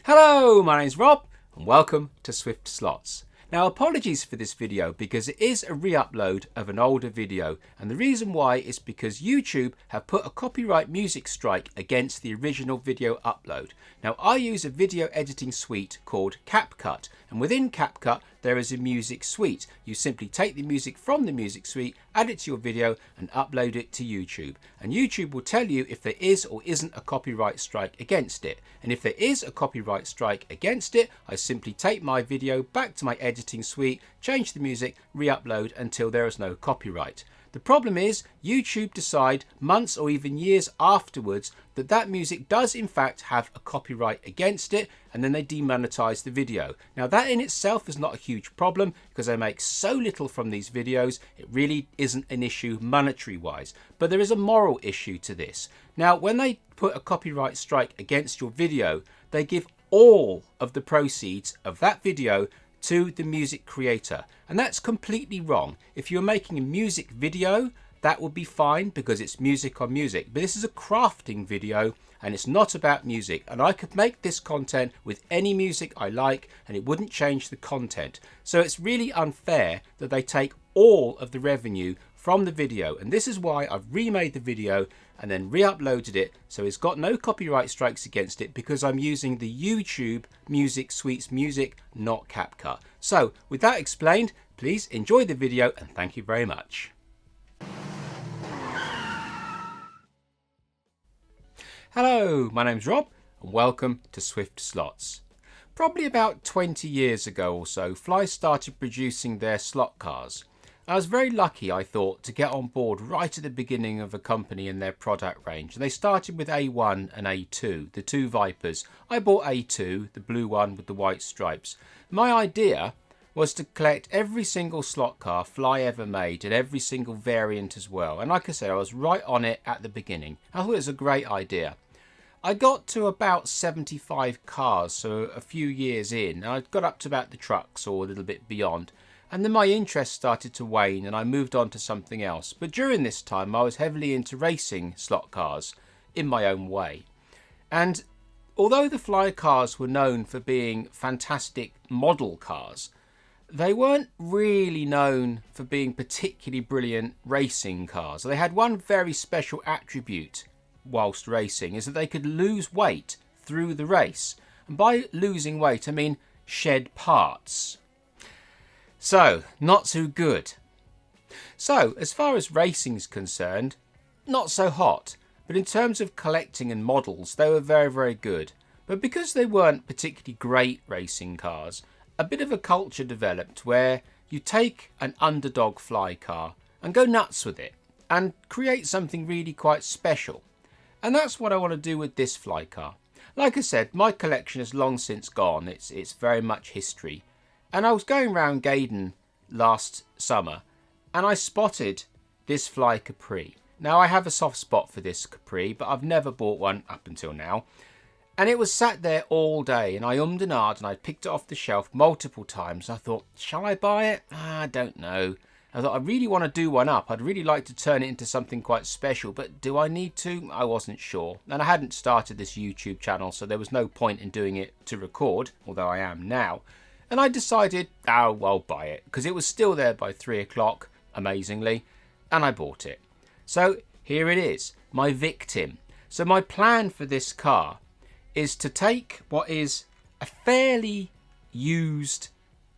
Hello, my name's Rob and welcome to Swift Slots. Now apologies for this video because it is a re-upload of an older video, and the reason why is because YouTube have put a copyright music strike against the original video upload. Now I use a video editing suite called CapCut, and within CapCut there is a music suite. You simply take the music from the music suite, add it to your video and upload it to YouTube, and YouTube will tell you if there is or isn't a copyright strike against it. And if there is a copyright strike against it, I simply take my video back to my editing suite, change the music, re-upload until there is no copyright. The problem is YouTube decide months or even years afterwards that that music does in fact have a copyright against it, and then they demonetize the video. Now that in itself is not a huge problem because I make so little from these videos, it really isn't an issue monetary wise, but there is a moral issue to this. Now when they put a copyright strike against your video, they give all of the proceeds of that video to the music creator, and that's completely wrong. If you're making a music video, that would be fine because it's music on music, but this is a crafting video and it's not about music, and I could make this content with any music I like and it wouldn't change the content. So it's really unfair that they take all of the revenue from the video, and this is why I've remade the video and then re-uploaded it so it's got no copyright strikes against it, because I'm using the YouTube music suite's music, not CapCut. So with that explained, please enjoy the video and thank you very much. Hello, my name's Rob and welcome to Swift Slots. Probably about 20 years ago or so, Fly started producing their slot cars. I was very lucky, I thought, to get on board right at the beginning of a company in their product range. And they started with A1 and A2, the two Vipers. I bought A2, the blue one with the white stripes. My idea was to collect every single slot car Fly ever made and every single variant as well. And like I said, I was right on it at the beginning. I thought it was a great idea. I got to about 75 cars, so a few years in, and I got up to about the trucks or a little bit beyond. And then my interest started to wane and I moved on to something else. But during this time I was heavily into racing slot cars in my own way. And although the Fly cars were known for being fantastic model cars, they weren't really known for being particularly brilliant racing cars. They had one very special attribute whilst racing, is that they could lose weight through the race. And by losing weight I mean shed parts. So, not too good. So, as far as racing's concerned, not so hot. But in terms of collecting and models, they were very, very good. But because they weren't particularly great racing cars, a bit of a culture developed where you take an underdog Fly car and go nuts with it and create something really quite special. And that's what I want to do with this Fly car. Like I said, my collection has long since gone. It's very much history. And I was going around Gaydon last summer and I spotted this Fly Capri. Now I have a soft spot for this Capri, but I've never bought one up until now. And it was sat there all day and I ummed and ahed and I picked it off the shelf multiple times. I thought, shall I buy it? I don't know. I thought I really want to do one up. I'd really like to turn it into something quite special, but do I need to? I wasn't sure. And I hadn't started this YouTube channel, so there was no point in doing it to record, although I am now. And I decided, oh, I'll buy it, because it was still there by 3 o'clock, amazingly, and I bought it. So here it is, my victim. So my plan for this car is to take what is a fairly used,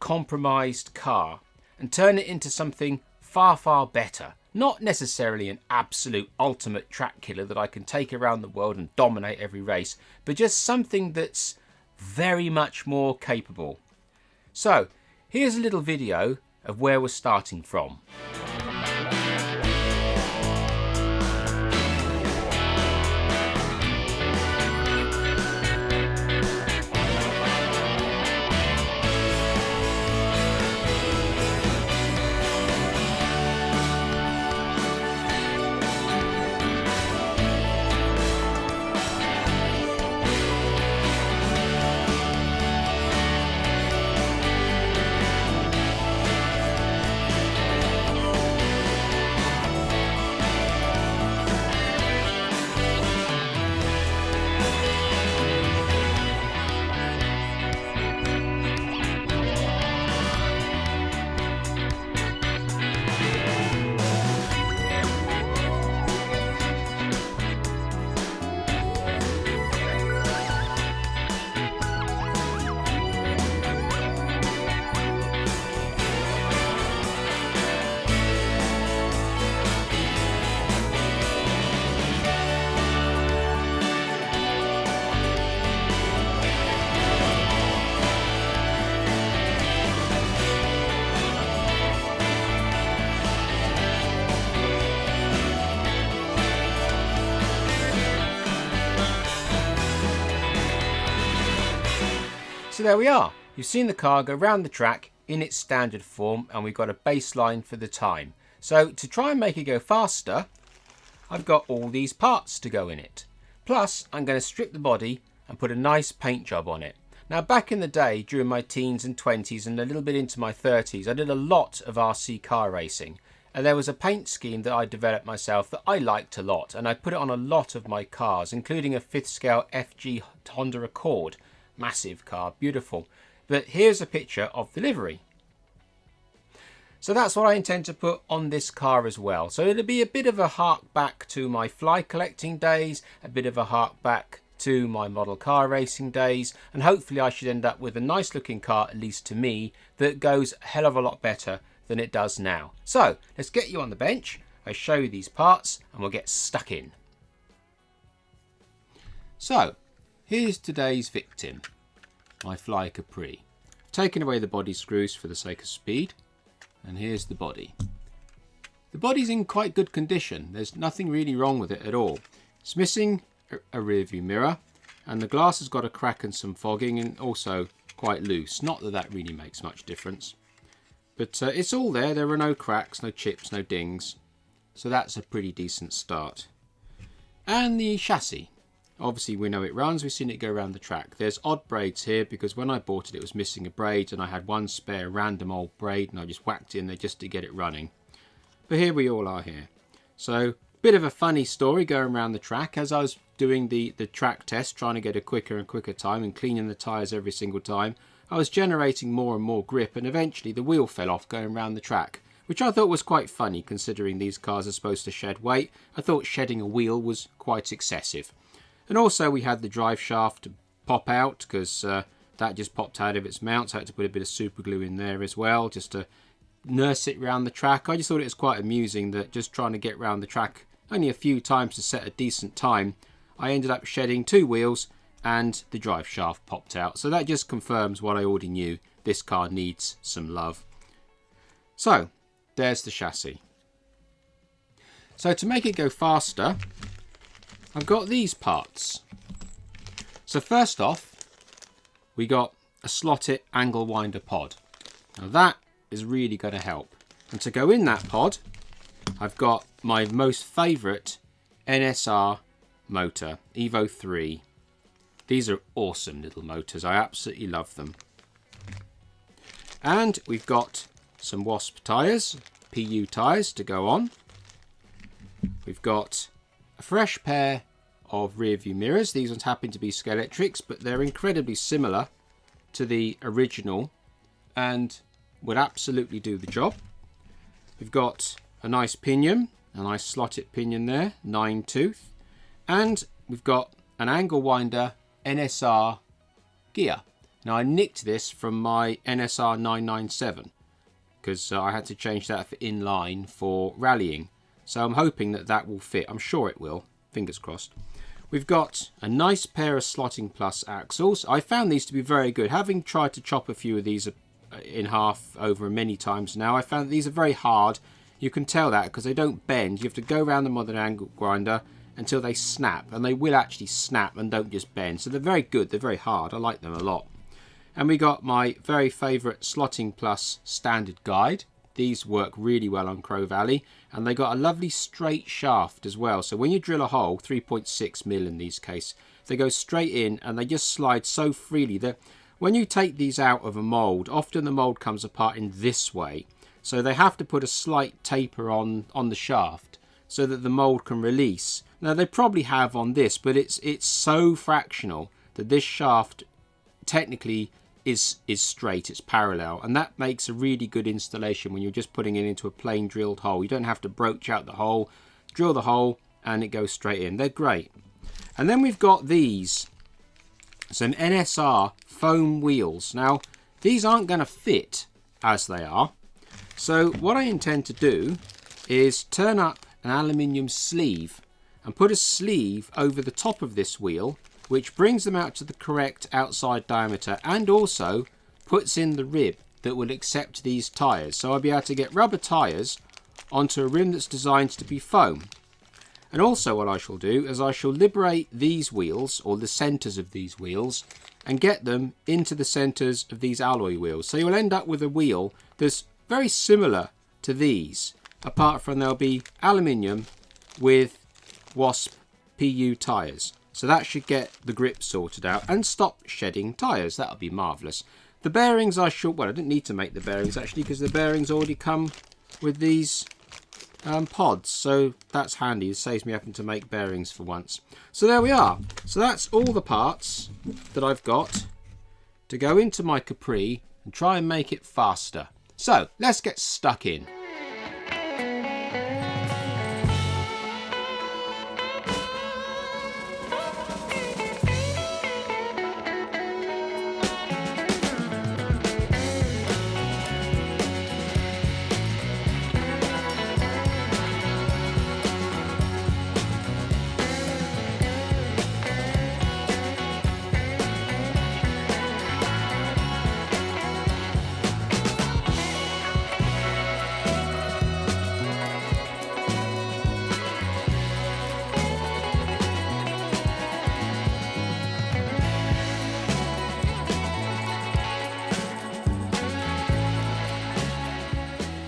compromised car and turn it into something far, far better. Not necessarily an absolute ultimate track killer that I can take around the world and dominate every race, but just something that's very much more capable. So, here's a little video of where we're starting from. So there we are. You've seen the car go round the track in its standard form, and we've got a baseline for the time. So to try and make it go faster, I've got all these parts to go in it. Plus, I'm going to strip the body and put a nice paint job on it. Now, back in the day, during my teens and 20s and a little bit into my 30s, I did a lot of RC car racing. And there was a paint scheme that I developed myself that I liked a lot. And I put it on a lot of my cars, including a 5th scale FG Honda Accord. Massive car, beautiful. But here's a picture of the livery. So that's what I intend to put on this car as well. So it'll be a bit of a hark back to my fly collecting days, a bit of a hark back to my model car racing days, and hopefully I should end up with a nice looking car, at least to me, that goes a hell of a lot better than it does now. So let's get you on the bench, I'll show you these parts and we'll get stuck in. So here's today's victim, my Fly Capri. I've taken away the body screws for the sake of speed, and here's the body. The body's in quite good condition, there's nothing really wrong with it at all. It's missing a rear view mirror, and the glass has got a crack and some fogging, and also quite loose. Not that that really makes much difference, but it's all there. There are no cracks, no chips, no dings, so that's a pretty decent start. And the chassis, obviously we know it runs, we've seen it go around the track. There's odd braids here because when I bought it, it was missing a braid, and I had one spare random old braid and I just whacked it in there just to get it running. But here we all are here. So bit of a funny story going around the track. As I was doing the track test, trying to get a quicker and quicker time and cleaning the tyres every single time, I was generating more and more grip, and eventually the wheel fell off going around the track, which I thought was quite funny considering these cars are supposed to shed weight. I thought shedding a wheel was quite excessive. And also we had the drive shaft pop out because that just popped out of its mount, so I had to put a bit of super glue in there as well just to nurse it around the track. I just thought it was quite amusing that just trying to get around the track only a few times to set a decent time, I ended up shedding 2 wheels and the drive shaft popped out. So that just confirms what I already knew. This car needs some love. So there's the chassis. So to make it go faster, I've got these parts. So first off, we got a slotted angle winder pod. Now that is really going to help. And to go in that pod, I've got my most favourite NSR motor, Evo 3. These are awesome little motors. I absolutely love them. And we've got some Wasp tyres, PU tyres to go on. We've got a fresh pair of rear view mirrors. These ones happen to be Scalextrics, but they're incredibly similar to the original and would absolutely do the job. We've got a nice pinion, a nice slotted pinion there, 9 tooth, and we've got an angle winder NSR gear. Now I nicked this from my NSR 997 because I had to change that for inline for rallying, so I'm hoping that that will fit. I'm sure it will, fingers crossed. We've got a nice pair of Slotting Plus axles. I found these to be very good. Having tried to chop a few of these in half over many times now, I found that these are very hard. You can tell that because they don't bend. You have to go around them with an angle grinder until they snap, and they will actually snap and don't just bend. So they're very good. They're very hard. I like them a lot. And we got my very favourite Slotting Plus standard guide. These work really well on Crow Valley, and they got a lovely straight shaft as well. So when you drill a hole, 3.6mm in these case, they go straight in and they just slide so freely that when you take these out of a mould, often the mould comes apart in this way. So they have to put a slight taper on the shaft so that the mould can release. Now they probably have on this, but it's so fractional that this shaft technically is straight, it's parallel, and that makes a really good installation when you're just putting it into a plain drilled hole. You don't have to broach out the hole, drill the hole and it goes straight in. They're great. And then we've got these, some NSR foam wheels. Now these aren't going to fit as they are, so what I intend to do is turn up an aluminium sleeve and put a sleeve over the top of this wheel, which brings them out to the correct outside diameter and also puts in the rib that will accept these tyres. So I'll be able to get rubber tyres onto a rim that's designed to be foam. And also what I shall do is I shall liberate these wheels, or the centres of these wheels, and get them into the centres of these alloy wheels. So you'll end up with a wheel that's very similar to these, apart from there'll be aluminium with Wasp PU tyres. So that should get the grip sorted out and stop shedding tyres. That'll be marvellous. The bearings I should, well, I didn't need to make the bearings actually, because the bearings already come with these pods, so that's handy. It saves me having to make bearings for once. So there we are. So that's all the parts that I've got to go into my Capri and try and make it faster. So let's get stuck in.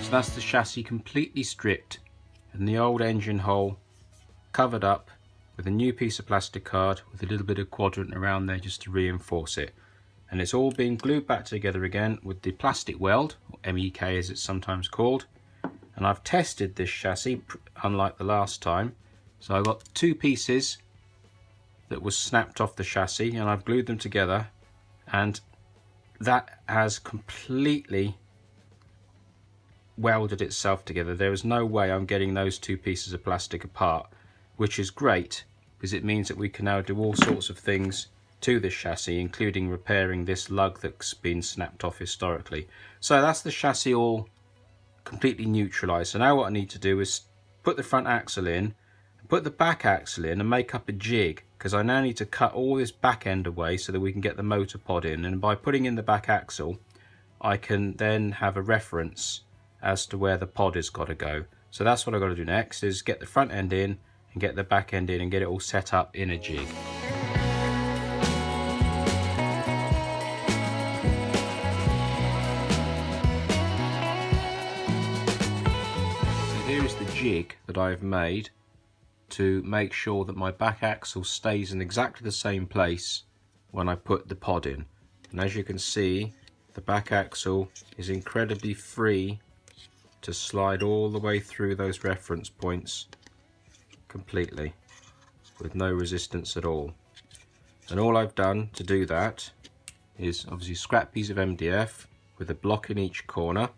So that's the chassis completely stripped and the old engine hole covered up with a new piece of plastic card with a little bit of quadrant around there just to reinforce it. And it's all been glued back together again with the plastic weld, or MEK as it's sometimes called. And I've tested this chassis unlike the last time. So I've got two pieces that was snapped off the chassis and I've glued them together, and that has completely welded itself together. There is no way I'm getting those two pieces of plastic apart, which is great because it means that we can now do all sorts of things to this chassis, including repairing this lug that's been snapped off historically. So that's the chassis all completely neutralized. So now what I need to do is put the front axle in, put the back axle in and make up a jig, because I now need to cut all this back end away so that we can get the motor pod in. And by putting in the back axle, I can then have a reference as to where the pod has got to go. So that's what I've got to do next, is get the front end in and get the back end in and get it all set up in a jig. So here is the jig that I've made to make sure that my back axle stays in exactly the same place when I put the pod in. And as you can see, the back axle is incredibly free to slide all the way through those reference points completely with no resistance at all. And all I've done to do that is obviously scrap piece of MDF with a block in each corner,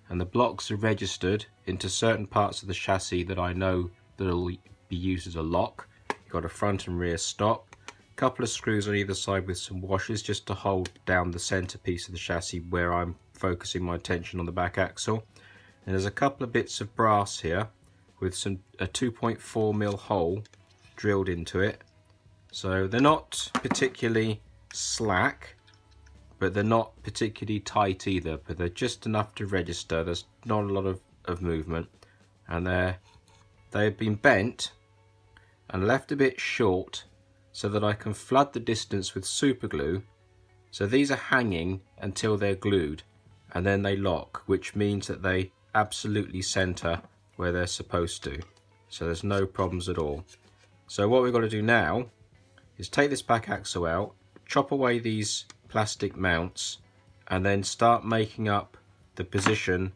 and the blocks are registered into certain parts of the chassis that I know that will be used as a lock. You've got a front and rear stop, a couple of screws on either side with some washers just to hold down the center piece of the chassis where I'm focusing my attention on the back axle. And there's a couple of bits of brass here with a 2.4mm hole drilled into it. So they're not particularly slack, but they're not particularly tight either, but they're just enough to register. There's not a lot of movement, and they've been bent and left a bit short so that I can flood the distance with super glue. So these are hanging until they're glued, and then they lock, which means that they absolutely center where they're supposed to. So there's no problems at all. So what we've got to do now is take this back axle out, chop away these plastic mounts, and then start making up the position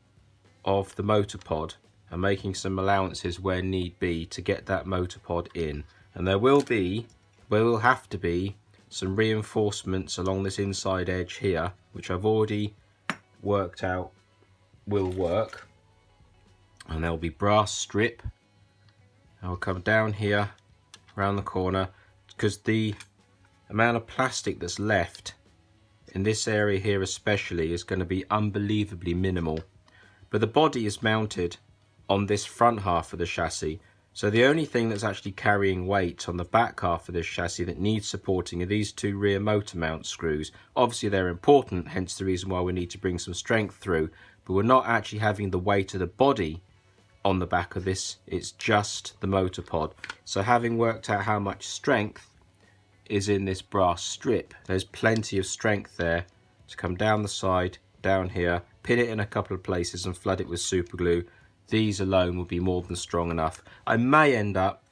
of the motor pod and making some allowances where need be to get that motor pod in. And there will have to be some reinforcements along this inside edge here, which I've already worked out will work. And there'll be brass strip. I'll come down here around the corner, because the amount of plastic that's left in this area here especially is going to be unbelievably minimal. But the body is mounted on this front half of the chassis, so the only thing that's actually carrying weight on the back half of this chassis that needs supporting are these two rear motor mount screws. Obviously they're important, hence the reason why we need to bring some strength through, but we're not actually having the weight of the body on the back of this, it's just the motor pod. So having worked out how much strength is in this brass strip. There's plenty of strength there to come down the side, down here, pin it in a couple of places and flood it with super glue. These alone will be more than strong enough. I may end up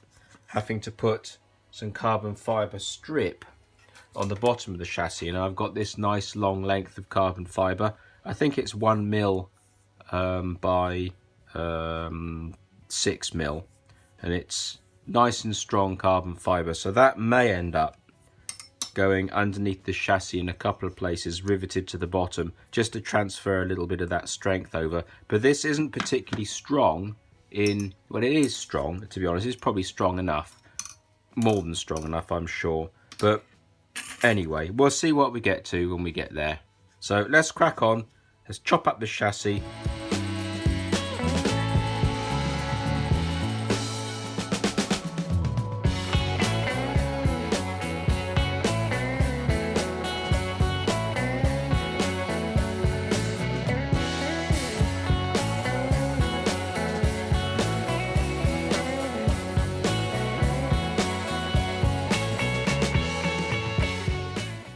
having to put some carbon fibre strip on the bottom of the chassis, and I've got this nice long length of carbon fibre. I think it's 1 mil by 6 mil, and it's nice and strong carbon fibre, so that may end up going underneath the chassis in a couple of places, riveted to the bottom, just to transfer a little bit of that strength over. But this isn't particularly strong in, well, it is strong, to be honest. It's probably strong enough, more than strong enough, I'm sure. But anyway, we'll see what we get to when we get there. So let's crack on. Let's chop up the chassis.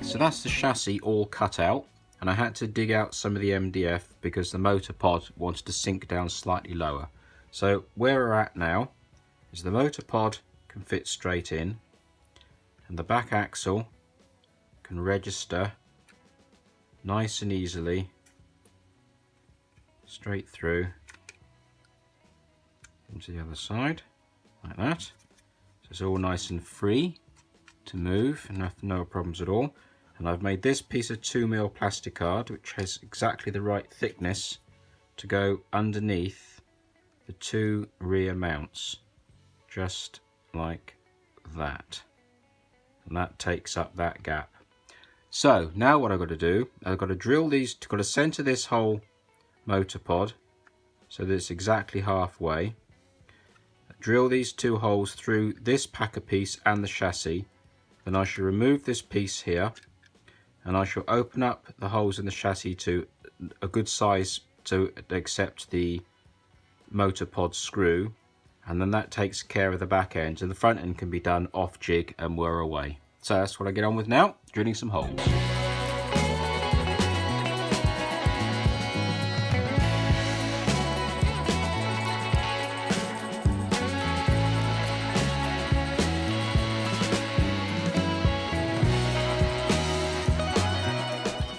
So that's the chassis all cut out, and I had to dig out some of the MDF because the motor pod wanted to sink down slightly lower. So where we're at now is the motor pod can fit straight in, and the back axle can register nice and easily straight through into the other side like that. So it's all nice and free to move and no problems at all. And I've made this piece of 2 mil plastic card, which has exactly the right thickness to go underneath the 2 rear mounts, just like that. And that takes up that gap. So now what I've got to do, I've got to drill these, got to center this whole motor pod so that it's exactly halfway. Drill these 2 holes through this packer piece and the chassis. Then I shall remove this piece here, and I shall open up the holes in the chassis to a good size to accept the motor pod screw, and then that takes care of the back end, and the front end can be done off jig and we're away. So that's what I get on with now, drilling some holes.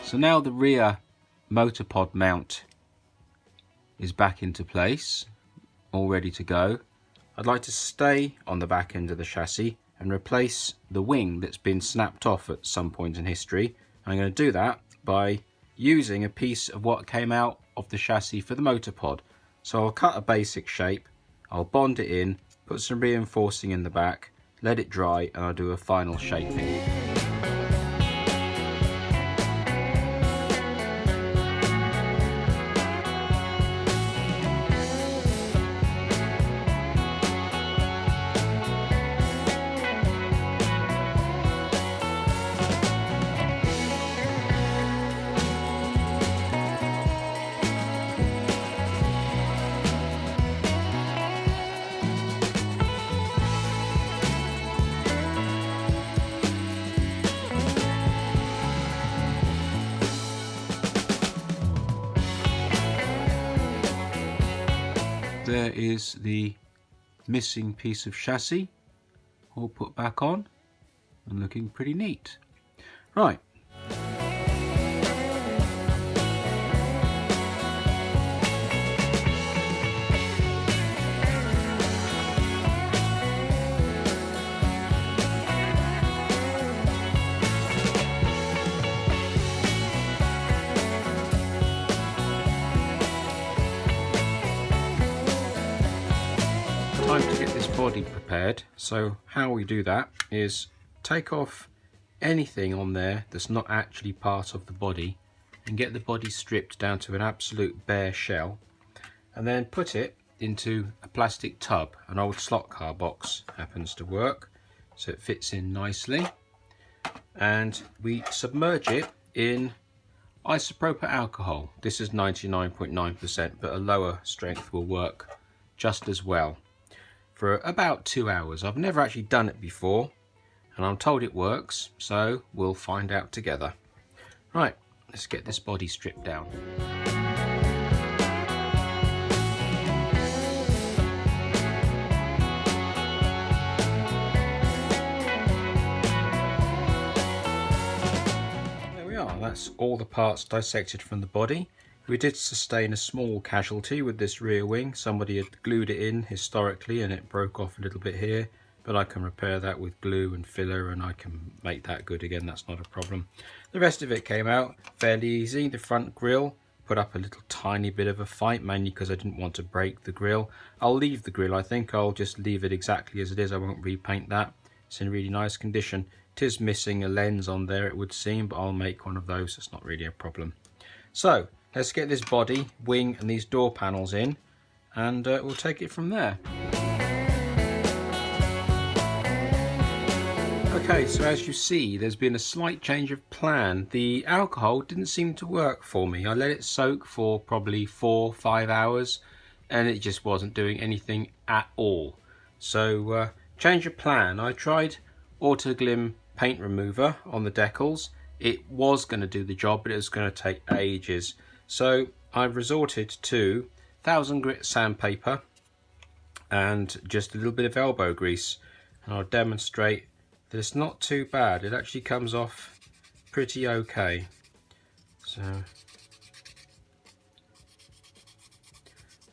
So now the rear motor pod mount is back into place, all ready to go. I'd like to stay on the back end of the chassis and replace the wing that's been snapped off at some point in history. I'm going to do that by using a piece of what came out of the chassis for the motor pod. So I'll cut a basic shape, I'll bond it in, put some reinforcing in the back, let it dry, and I'll do a final shaping. There is the missing piece of chassis, all put back on and looking pretty neat. Right. Time to get this body prepared. So how we do that is take off anything on there that's not actually part of the body and get the body stripped down to an absolute bare shell, and then put it into a plastic tub. An old slot car box happens to work, so it fits in nicely, and we submerge it in isopropyl alcohol. This is 99.9%, but a lower strength will work just as well, for about 2 hours. I've never actually done it before, and I'm told it works, so we'll find out together. Right, let's get this body stripped down. There we are, that's all the parts dissected from the body. We did sustain a small casualty with this rear wing. Somebody had glued it in historically and it broke off a little bit here, but I can repair that with glue and filler and I can make that good again, that's not a problem. The rest of it came out fairly easy. The front grille put up a little tiny bit of a fight, mainly because I didn't want to break the grille. I'll leave the grille, I think I'll just leave it exactly as it is, I won't repaint that. It's in really nice condition. It is missing a lens on there it would seem, but I'll make one of those, it's not really a problem. So let's get this body, wing and these door panels in and we'll take it from there. Okay, so as you see, there's been a slight change of plan. The alcohol didn't seem to work for me. I let it soak for probably 4 or 5 hours and it just wasn't doing anything at all. So change of plan. I tried Autoglim paint remover on the decals. It was going to do the job, but it was going to take ages. So I've resorted to 1000 grit sandpaper and just a little bit of elbow grease, and I'll demonstrate that it's not too bad. It actually comes off pretty okay. So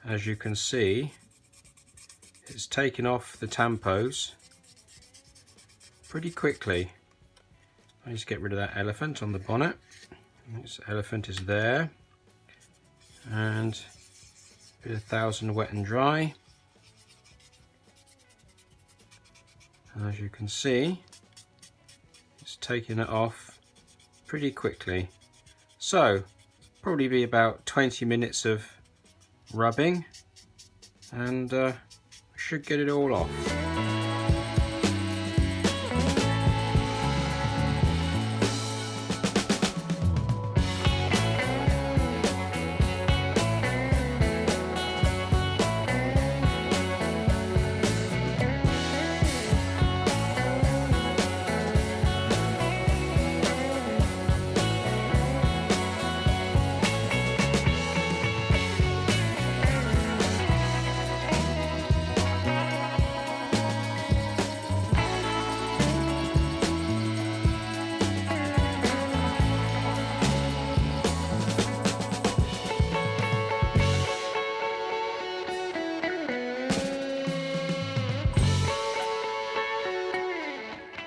as you can see, it's taken off the tampos pretty quickly. I just get rid of that elephant on the bonnet. This elephant is there, and a bit of 1000 wet and dry. And as you can see, it's taking it off pretty quickly. So probably be about 20 minutes of rubbing and should get it all off.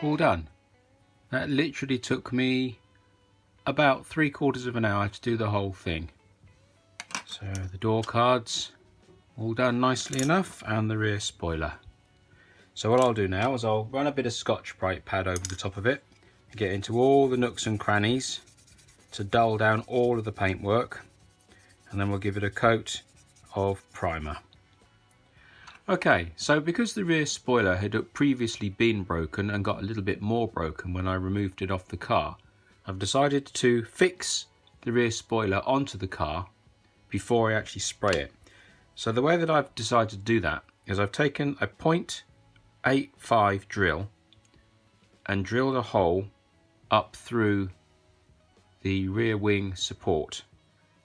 All done. That literally took me about 3/4 of an hour to do the whole thing. So the door cards all done nicely enough, and the rear spoiler. So what I'll do now is I'll run a bit of Scotch-Brite pad over the top of it, get into all the nooks and crannies to dull down all of the paintwork, and then we'll give it a coat of primer. Okay, so because the rear spoiler had previously been broken and got a little bit more broken when I removed it off the car, I've decided to fix the rear spoiler onto the car before I actually spray it. So the way that I've decided to do that is I've taken a .85 drill and drilled a hole up through the rear wing support,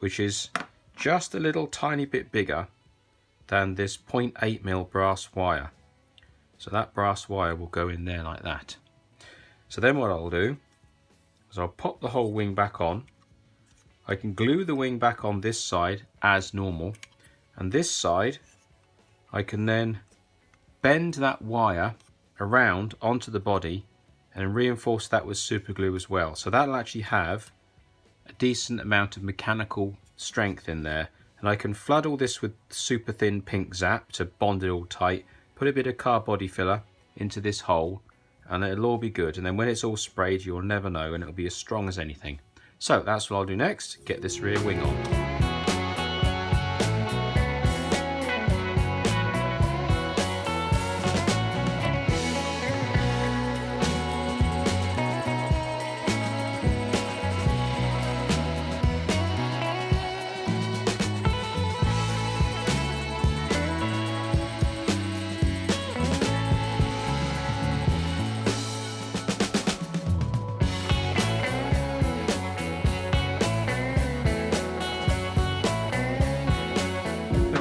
which is just a little tiny bit bigger than this 0.8mm brass wire. So that brass wire will go in there like that. So then what I'll do is I'll pop the whole wing back on. I can glue the wing back on this side as normal, and this side I can then bend that wire around onto the body and reinforce that with super glue as well. So that'll actually have a decent amount of mechanical strength in there. And I can flood all this with super thin pink zap to bond it all tight, put a bit of car body filler into this hole, and it'll all be good. And then when it's all sprayed, you'll never know, and it'll be as strong as anything. So that's what I'll do next, get this rear wing on.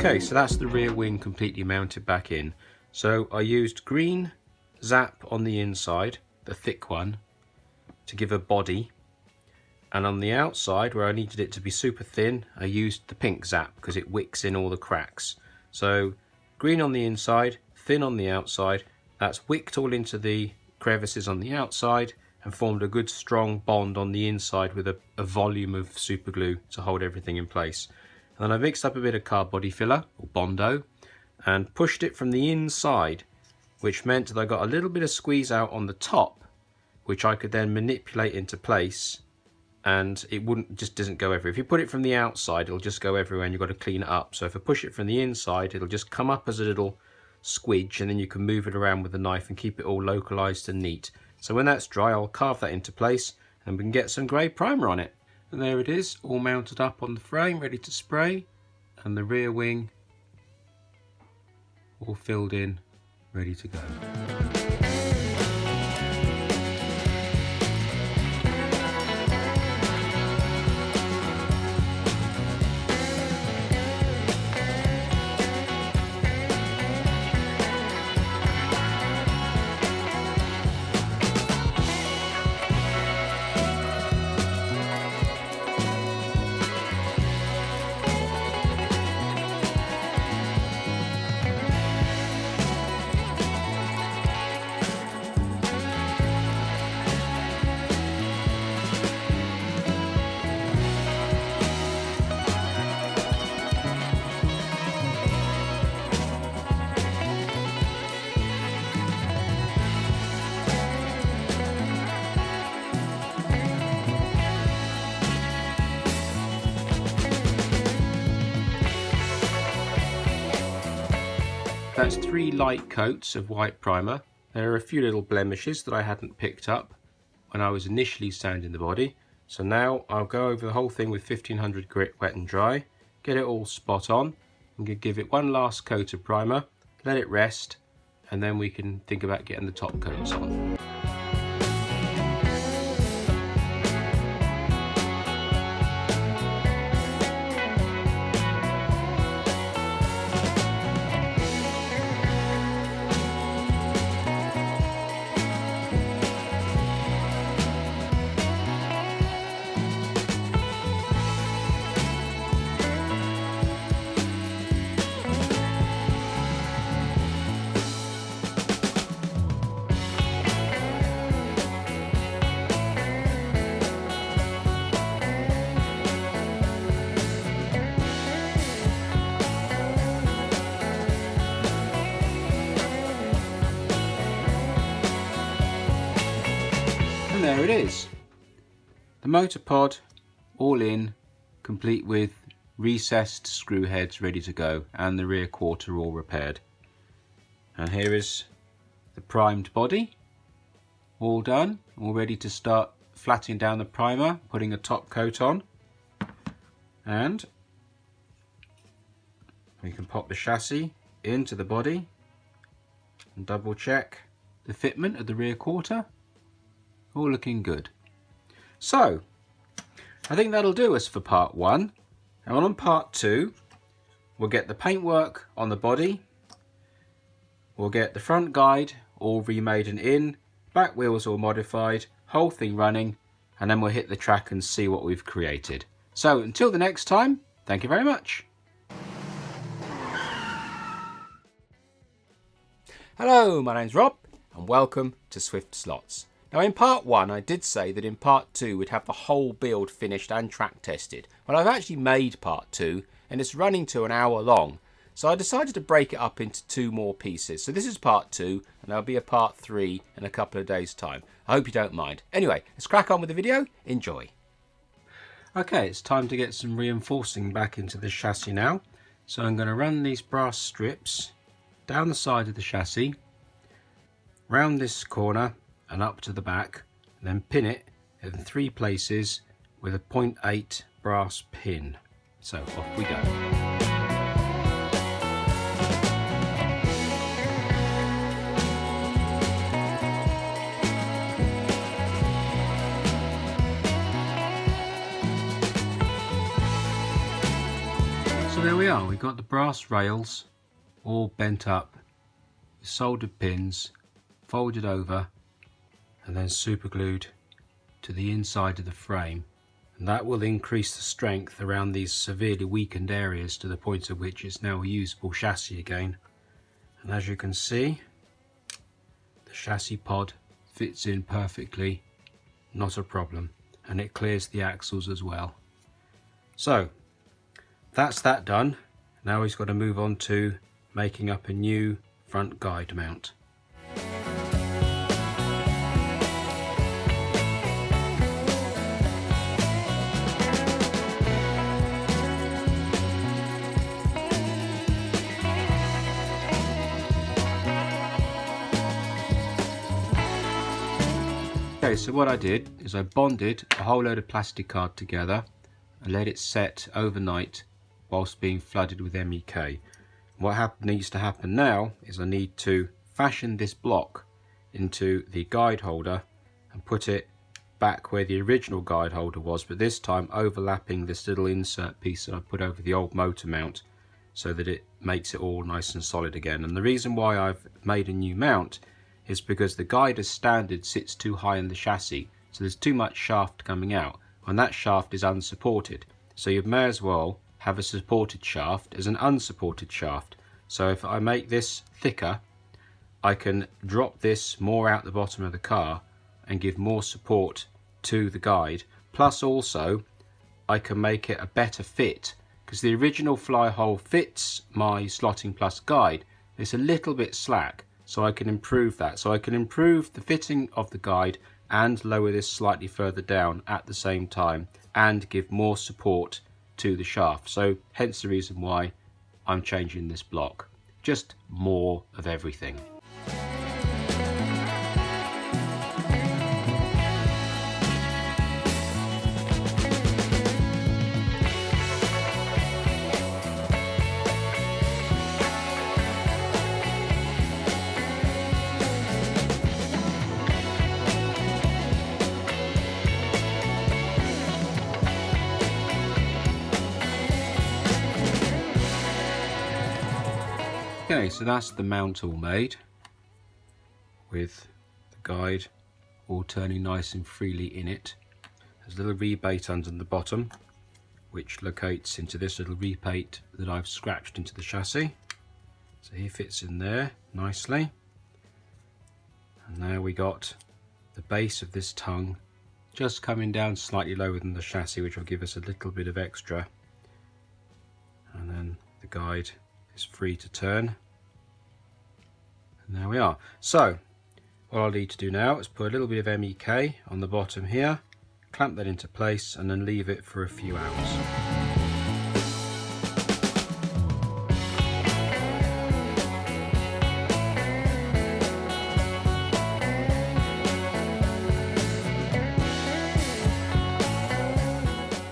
Okay, so that's the rear wing completely mounted back in. So I used green zap on the inside, the thick one, to give a body. And on the outside, where I needed it to be super thin, I used the pink zap because it wicks in all the cracks. So green on the inside, thin on the outside. That's wicked all into the crevices on the outside and formed a good strong bond on the inside with a volume of super glue to hold everything in place. And then I mixed up a bit of car body filler, or Bondo, and pushed it from the inside, which meant that I got a little bit of squeeze out on the top, which I could then manipulate into place, and it just doesn't go everywhere. If you put it from the outside, it'll just go everywhere and you've got to clean it up. So if I push it from the inside, it'll just come up as a little squidge, and then you can move it around with a knife and keep it all localized and neat. So when that's dry, I'll carve that into place and we can get some grey primer on it. And there it is, all mounted up on the frame, ready to spray, and the rear wing all filled in, ready to go. That's 3 light coats of white primer. There are a few little blemishes that I hadn't picked up when I was initially sanding the body. So now I'll go over the whole thing with 1500 grit wet and dry, get it all spot on, and give it one last coat of primer, let it rest, and then we can think about getting the top coats on. And there it is, the motor pod all in, complete with recessed screw heads ready to go, and the rear quarter all repaired. And here is the primed body, all done, all ready to start flattening down the primer, putting a top coat on, and we can pop the chassis into the body and double check the fitment of the rear quarter. All looking good. So I think that'll do us for part 1. And on part 2 we'll get the paintwork on the body, we'll get the front guide all remade and in, back wheels all modified, whole thing running, and then we'll hit the track and see what we've created. So until the next time, thank you very much. Hello, my name's Rob and welcome to Swift Slots. Now in part 1 I did say that in part 2 we'd have the whole build finished and track tested. Well, I've actually made part 2 and it's running to an hour long, so I decided to break it up into 2 more pieces. So this is part 2 and there'll be a part 3 in a couple of days time. I hope you don't mind. Anyway, let's crack on with the video. Enjoy. Okay, it's time to get some reinforcing back into the chassis now. So I'm going to run these brass strips down the side of the chassis, round this corner and up to the back, and then pin it in 3 places with a 0.8 brass pin. So off we go. So there we are, we've got the brass rails all bent up with soldered pins, folded over and then super glued to the inside of the frame, and that will increase the strength around these severely weakened areas to the point at which it's now a usable chassis again. And as you can see, the chassis pod fits in perfectly, not a problem, and it clears the axles as well. So that's that done. Now he's got to move on to making up a new front guide mount. Okay, so what I did is I bonded a whole load of plastic card together and let it set overnight whilst being flooded with MEK. What needs to happen now is I need to fashion this block into the guide holder and put it back where the original guide holder was, but this time overlapping this little insert piece that I put over the old motor mount so that it makes it all nice and solid again. And the reason why I've made a new mount is because the guide as standard sits too high in the chassis, so there's too much shaft coming out, and that shaft is unsupported. So you may as well have a supported shaft as an unsupported shaft. So if I make this thicker, I can drop this more out the bottom of the car and give more support to the guide. Plus also I can make it a better fit, because the original fly hole fits my Slotting Plus guide. It's a little bit slack, so I can improve that. So I can improve the fitting of the guide and lower this slightly further down at the same time and give more support to the shaft. So hence the reason why I'm changing this block. Just more of everything. Okay, so that's the mount all made, with the guide all turning nice and freely in it. There's a little rebate under the bottom which locates into this little rebate that I've scratched into the chassis. So he fits in there nicely. And now we got the base of this tongue just coming down slightly lower than the chassis, which will give us a little bit of extra. And then the guide is free to turn. And there we are. So what I'll need to do now is put a little bit of MEK on the bottom here, clamp that into place and then leave it for a few hours.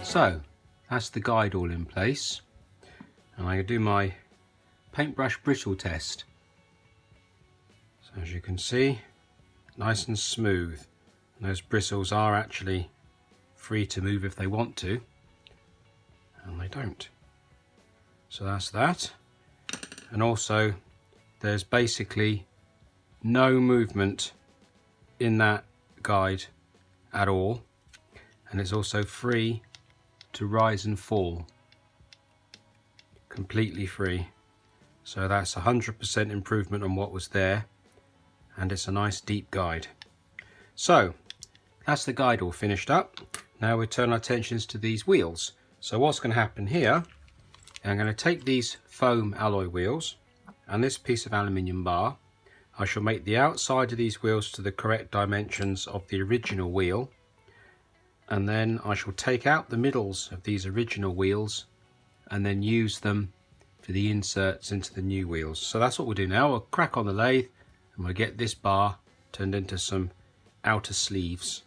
So that's the guide all in place, and I can do my paintbrush brittle test. So as you can see, nice and smooth, and those bristles are actually free to move if they want to, and they don't. So that's that. And also there's basically no movement in that guide at all, and it's also free to rise and fall, completely free. So that's 100% improvement on what was there, and it's a nice deep guide. So that's the guide all finished up. Now we turn our attentions to these wheels. So what's going to happen here, I'm going to take these foam alloy wheels and this piece of aluminium bar. I shall make the outside of these wheels to the correct dimensions of the original wheel, and then I shall take out the middles of these original wheels and then use them for the inserts into the new wheels. So that's what we'll do now. We'll crack on the lathe and we'll get this bar turned into some outer sleeves.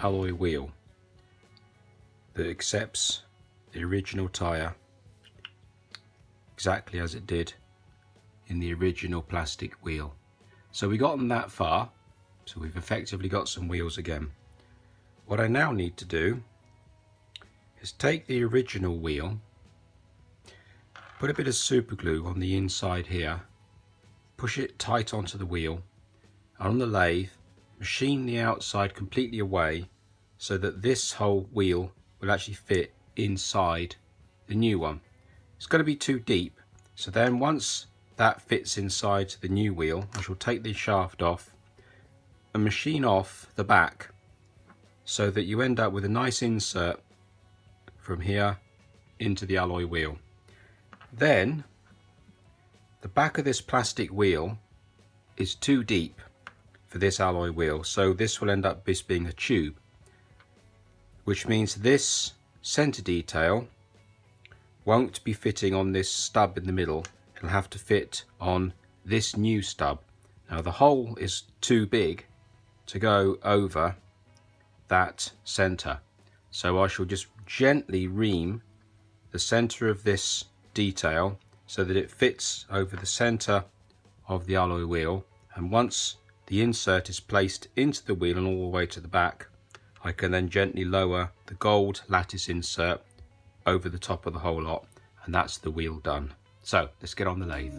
alloy wheel that accepts the original tyre exactly as it did in the original plastic wheel. So we've gotten that far, so we've effectively got some wheels again. What I now need to do is take the original wheel, put a bit of super glue on the inside here, push it tight onto the wheel, and on the lathe machine the outside completely away so that this whole wheel will actually fit inside the new one. It's going to be too deep, so then once that fits inside the new wheel, I shall take the shaft off and machine off the back so that you end up with a nice insert from here into the alloy wheel. Then the back of this plastic wheel is too deep for this alloy wheel, so this will end up being a tube, which means this center detail won't be fitting on this stub in the middle. It'll have to fit on this new stub. Now the hole is too big to go over that center, so I shall just gently ream the center of this detail so that it fits over the center of the alloy wheel, and once the insert is placed into the wheel and all the way to the back, I can then gently lower the gold lattice insert over the top of the whole lot, and that's the wheel done. So let's get on the lathe.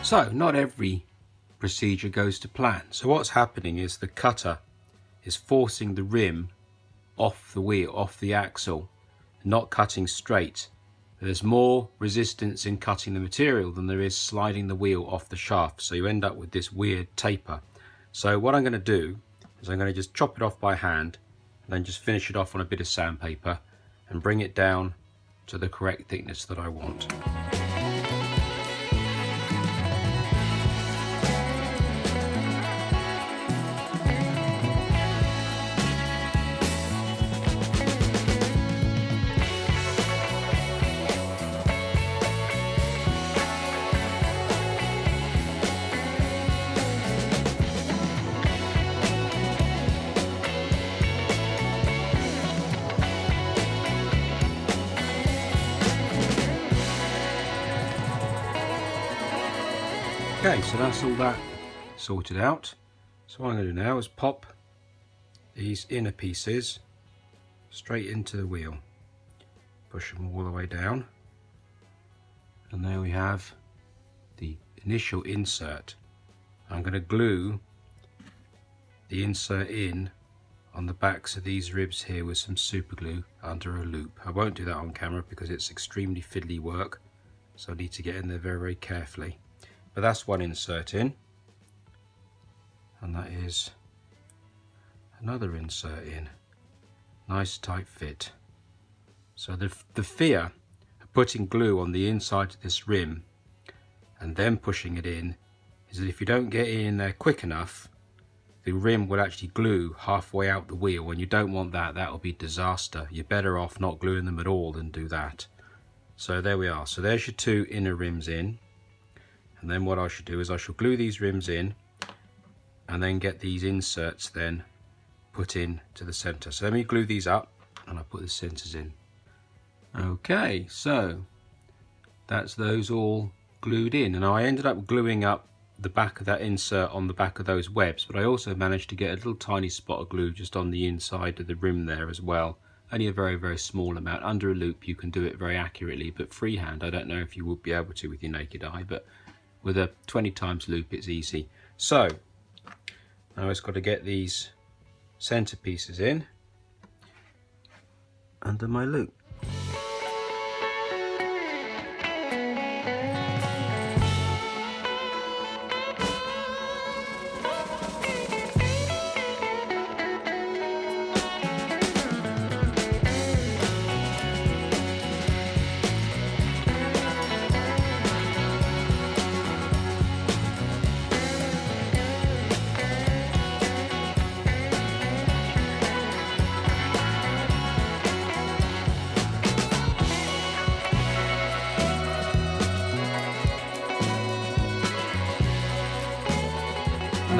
So not every procedure goes to plan. So what's happening is the cutter is forcing the rim off the wheel, off the axle, not cutting straight. There's more resistance in cutting the material than there is sliding the wheel off the shaft, so you end up with this weird taper. So what I'm going to do is I'm going to just chop it off by hand and then just finish it off on a bit of sandpaper and bring it down to the correct thickness that I want. Okay, so that's all that sorted out. So what I'm going to do now is pop these inner pieces straight into the wheel. Push them all the way down. And there we have the initial insert. I'm going to glue the insert in on the backs of these ribs here with some super glue under a loop. I won't do that on camera because it's extremely fiddly work, so I need to get in there very, very carefully. But that's one insert in, and that is another insert in. Nice tight fit. So the fear of putting glue on the inside of this rim and then pushing it in is that if you don't get it in there quick enough, the rim will actually glue halfway out the wheel, and you don't want that. That'll be disaster. You're better off not gluing them at all than do that. So there we are. So there's your two inner rims in. And then what I should do is I shall glue these rims in and then get these inserts then put in to the center. So let me glue these up and I'll put the centers in. Okay, so that's those all glued in, and I ended up gluing up the back of that insert on the back of those webs, but I also managed to get a little tiny spot of glue just on the inside of the rim there as well. Only a very, very small amount. Under a loop you can do it very accurately, but freehand I don't know if you would be able to with your naked eye, but with a 20 times loop it's easy. So now it's got to get these center pieces in under my loop.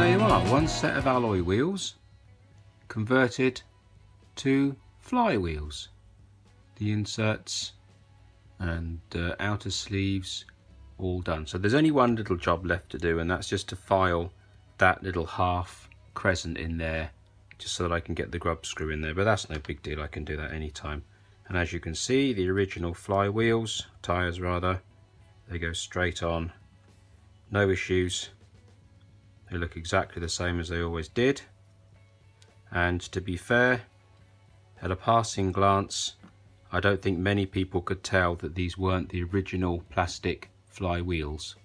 there you are, one set of alloy wheels converted to fly wheels. The inserts and outer sleeves all done. So there's only one little job left to do, and that's just to file that little half crescent in there, just so that I can get the grub screw in there, but that's no big deal, I can do that anytime. And as you can see, the original fly wheels, tyres rather, they go straight on, no issues. They look exactly the same as they always did. And to be fair, at a passing glance, I don't think many people could tell that these weren't the original plastic fly wheels.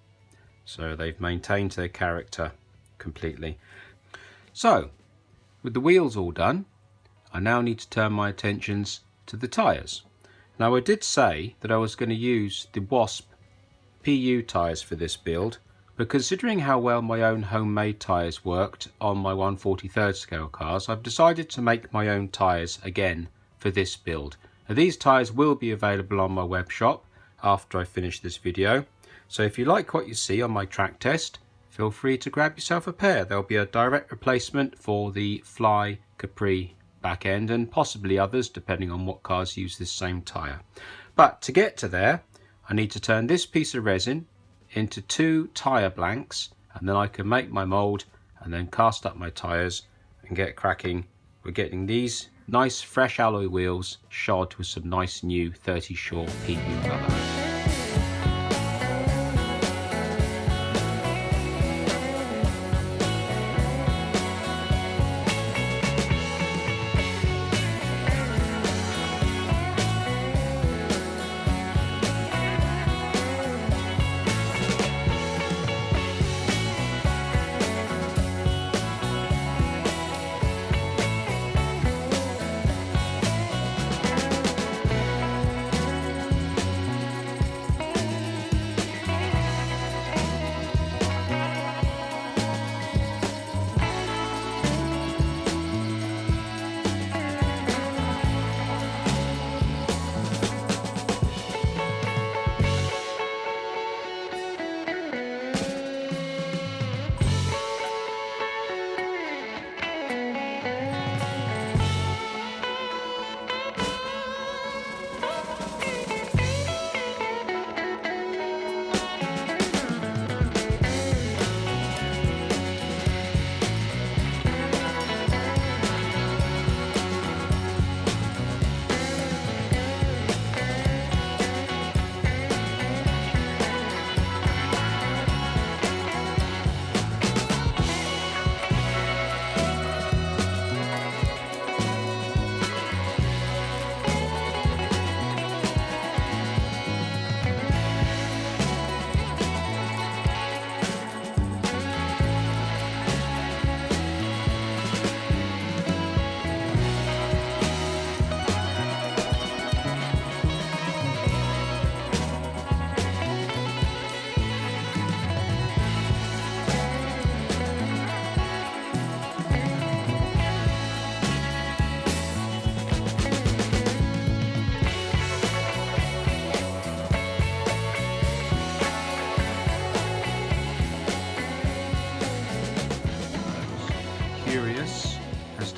So they've maintained their character completely. So, with the wheels all done, I now need to turn my attentions to the tyres. Now I did say that I was going to use the Wasp PU tyres for this build, but considering how well my own homemade tyres worked on my 1/43 scale cars, I've decided to make my own tyres again for this build. Now, these tyres will be available on my web shop after I finish this video, so if you like what you see on my track test, feel free to grab yourself a pair. There'll be a direct replacement for the Fly Capri back end, and possibly others depending on what cars use this same tyre. But to get to there, I need to turn this piece of resin into 2 tyre blanks, and then I can make my mould and then cast up my tyres and get cracking. We're getting these nice fresh alloy wheels shod with some nice new 30 Shore PU colour.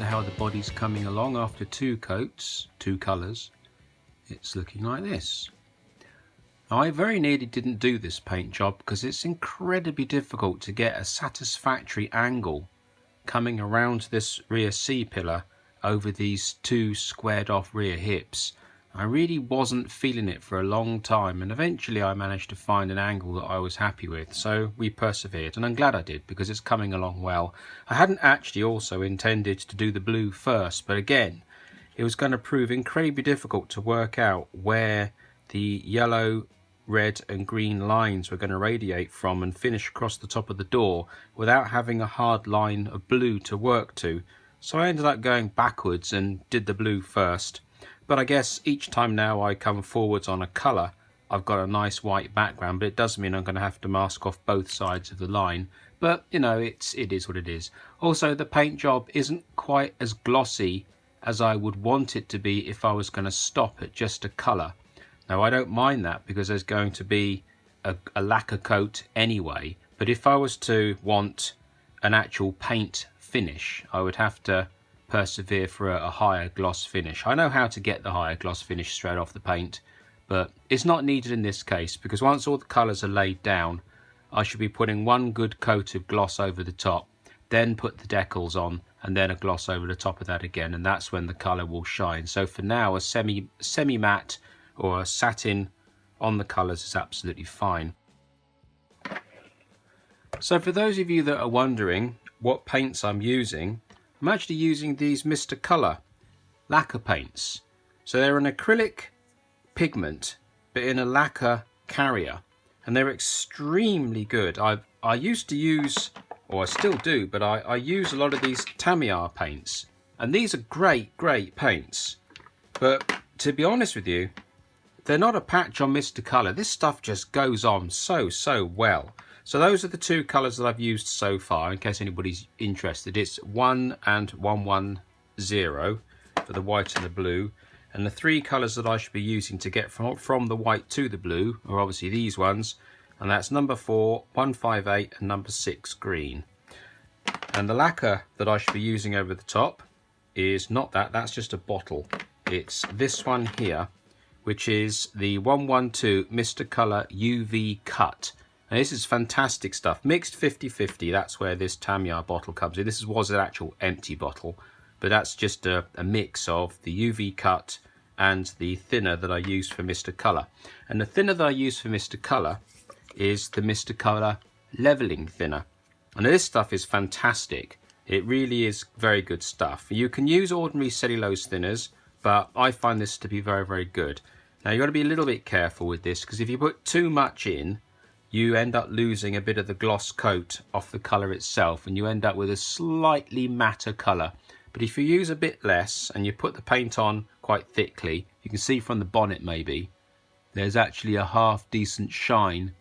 How the body's coming along after 2 coats, 2 colours. It's looking like this. I very nearly didn't do this paint job because it's incredibly difficult to get a satisfactory angle coming around this rear C-pillar over these 2 squared off rear hips. I really wasn't feeling it for a long time, and eventually I managed to find an angle that I was happy with, so we persevered, and I'm glad I did because it's coming along well. I hadn't actually also intended to do the blue first, but again, it was going to prove incredibly difficult to work out where the yellow, red and green lines were going to radiate from and finish across the top of the door without having a hard line of blue to work to. So I ended up going backwards and did the blue first. But I guess each time now I come forwards on a colour, I've got a nice white background, but it does mean I'm going to have to mask off both sides of the line. But, you know, it is what it is. Also, the paint job isn't quite as glossy as I would want it to be if I was going to stop at just a colour. Now, I don't mind that because there's going to be a lacquer coat anyway. But if I was to want an actual paint finish. I would have to persevere for a higher gloss finish. I know how to get the higher gloss finish straight off the paint, but it's not needed in this case, because once all the colours are laid down, I should be putting one good coat of gloss over the top, then put the decals on, and then a gloss over the top of that again, and that's when the colour will shine. So for now, a semi-matte or a satin on the colours is absolutely fine. So for those of you that are wondering what paints I'm using, I'm actually using these Mr. Colour lacquer paints. So they're an acrylic pigment but in a lacquer carrier, and they're extremely good. I used to use, or I still do, but I use a lot of these Tamiya paints, and these are great paints, but to be honest with you, they're not a patch on Mr. Colour. This stuff just goes on so well. So those are the two colours that I've used so far, in case anybody's interested. It's 1 and 110 for the white and the blue. And the three colours that I should be using to get from the white to the blue are obviously these ones. And that's number 4, 158 and number 6 green. And the lacquer that I should be using over the top is not that, that's just a bottle. It's this one here, which is the 112 Mr. Colour UV Cut. And this is fantastic stuff, mixed 50-50, that's where this Tamiya bottle comes in. This was an actual empty bottle, but that's just a mix of the UV Cut and the thinner that I use for Mr. Colour. And the thinner that I use for Mr. Colour is the Mr. Colour Leveling Thinner. And this stuff is fantastic. It really is very good stuff. You can use ordinary cellulose thinners, but I find this to be very good. Now you've got to be a little bit careful with this, because if you put too much in, you end up losing a bit of the gloss coat off the colour itself, and you end up with a slightly matter colour. But if you use a bit less and you put the paint on quite thickly, you can see from the bonnet maybe, there's actually a half decent shine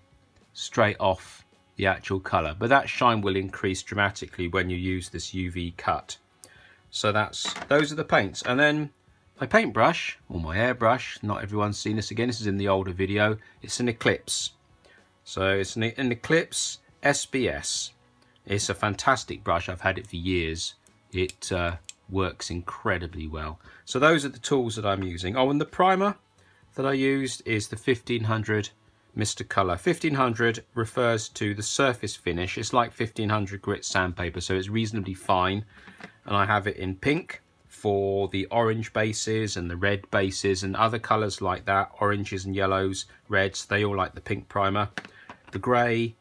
straight off the actual colour. But that shine will increase dramatically when you use this UV cut. So those are the paints. And then my paintbrush, or my airbrush, not everyone's seen this again, this is in the older video, it's an Eclipse. So it's an Eclipse SBS. It's a fantastic brush, I've had it for years. It works incredibly well. So those are the tools that I'm using. Oh, and the primer that I used is the 1500 Mr. Colour. 1500 refers to the surface finish. It's like 1500 grit sandpaper, so it's reasonably fine. And I have it in pink for the orange bases and the red bases and other colours like that, oranges and yellows, reds, they all like the pink primer. The grey,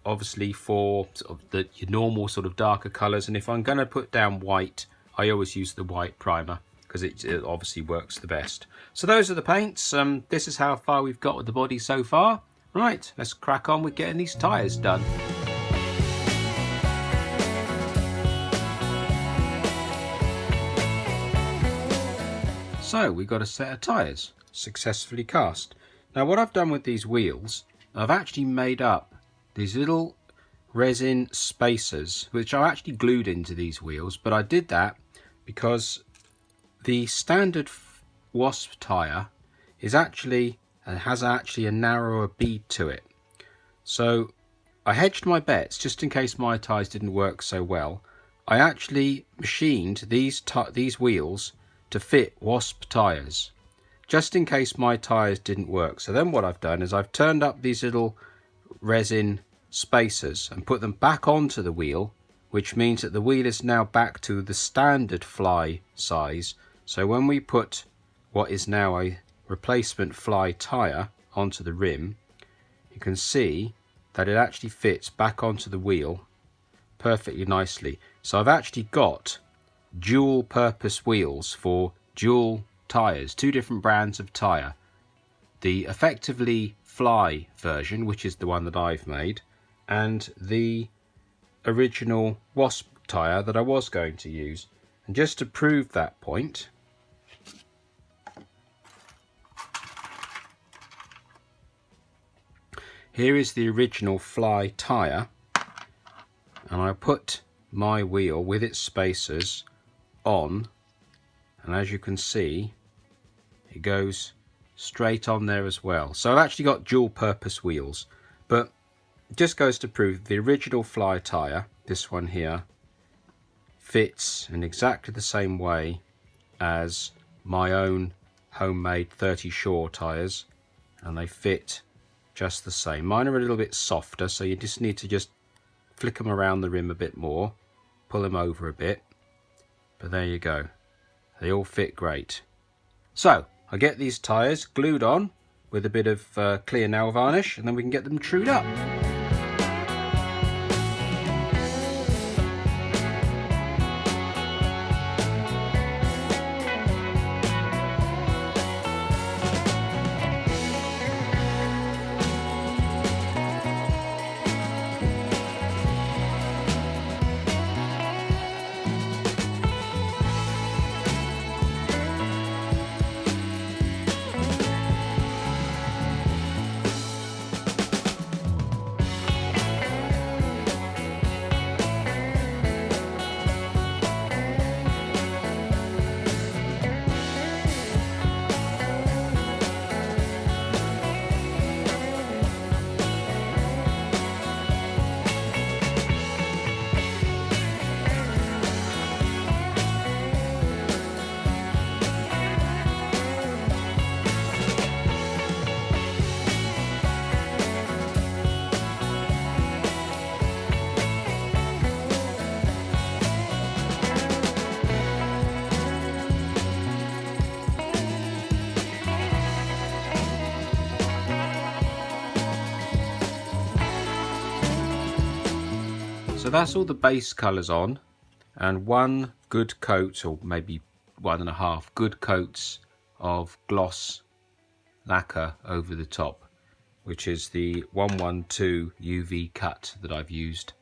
obviously for sort of your normal sort of darker colours, and if I'm going to put down white, I always use the white primer because it obviously works the best. So those are the paints. This is how far we've got with the body so far. Right, let's crack on with getting these tyres done. So we've got a set of tyres successfully cast. Now what I've done with these wheels, I've actually made up these little resin spacers which are actually glued into these wheels, but I did that because the standard Wasp tyre is actually has a narrower bead to it. So I hedged my bets just in case my tyres didn't work so well. I actually machined these wheels to fit Wasp tyres, just in case my tyres didn't work. So then what I've done is I've turned up these little resin spacers and put them back onto the wheel, which means that the wheel is now back to the standard Fly size. So when we put what is now a replacement Fly tyre onto the rim, you can see that it actually fits back onto the wheel perfectly nicely. So I've actually got dual purpose wheels for dual tyres, two different brands of tyre. The effectively Fly version, which is the one that I've made, and the original Wasp tyre that I was going to use. And just to prove that point, here is the original Fly tyre, and I put my wheel with its spacers on, and as you can see it goes straight on there as well. So I've actually got dual purpose wheels, but it just goes to prove the original Fly tyre, this one here, fits in exactly the same way as my own homemade 30 Shore tyres, and they fit just the same. Mine are a little bit softer, so you just need to just flick them around the rim a bit more, pull them over a bit, but there you go, they all fit great. So I get these tyres glued on with a bit of clear nail varnish, and then we can get them trued up. So that's all the base colours on, and one good coat, or maybe 1.5 good coats of gloss lacquer over the top, which is the 112 UV cut that I've used,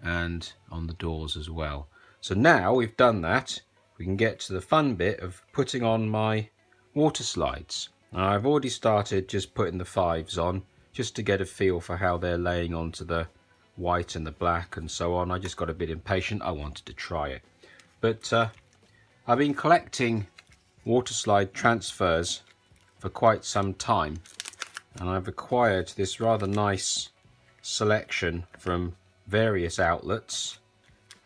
and on the doors as well. So now we've done that, we can get to the fun bit of putting on my water slides. Now, I've already started just putting the 5s on, just to get a feel for how they're laying onto the white and the black and so on. I just got a bit impatient, I wanted to try it. But I've been collecting water slide transfers for quite some time, and I've acquired this rather nice selection from various outlets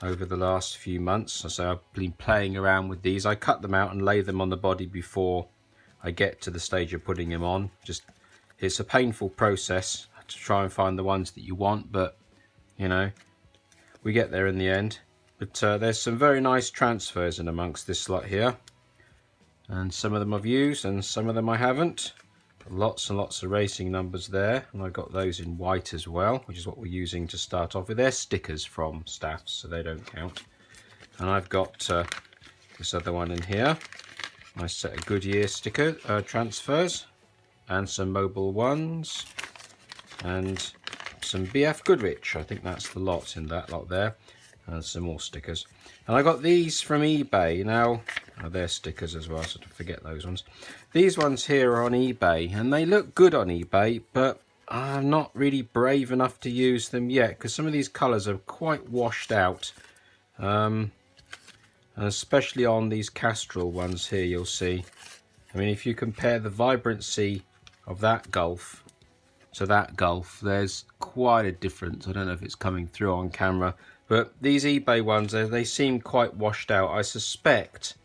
over the last few months. So I've been playing around with these. I cut them out and lay them on the body before I get to the stage of putting them on. It's a painful process to try and find the ones that you want, but you know, we get there in the end. But there's some very nice transfers in amongst this lot here, and some of them I've used and some of them I haven't. Lots and lots of racing numbers there, and I got those in white as well, which is what we're using to start off with. They're stickers from staffs, so they don't count. And I've got this other one in here, nice set of Goodyear sticker transfers, and some Mobile ones, and some BF Goodrich. I think that's the lot in that lot there, and some more stickers. And I got these from eBay. Now they're stickers as well, so don't forget those ones. These ones here are on eBay, and they look good on eBay, but I'm not really brave enough to use them yet, because some of these colours are quite washed out, and especially on these Castrol ones here, you'll see. I mean, if you compare the vibrancy of that Gulf to that Gulf, there's quite a difference. I don't know if it's coming through on camera, but these eBay ones, they seem quite washed out. I suspect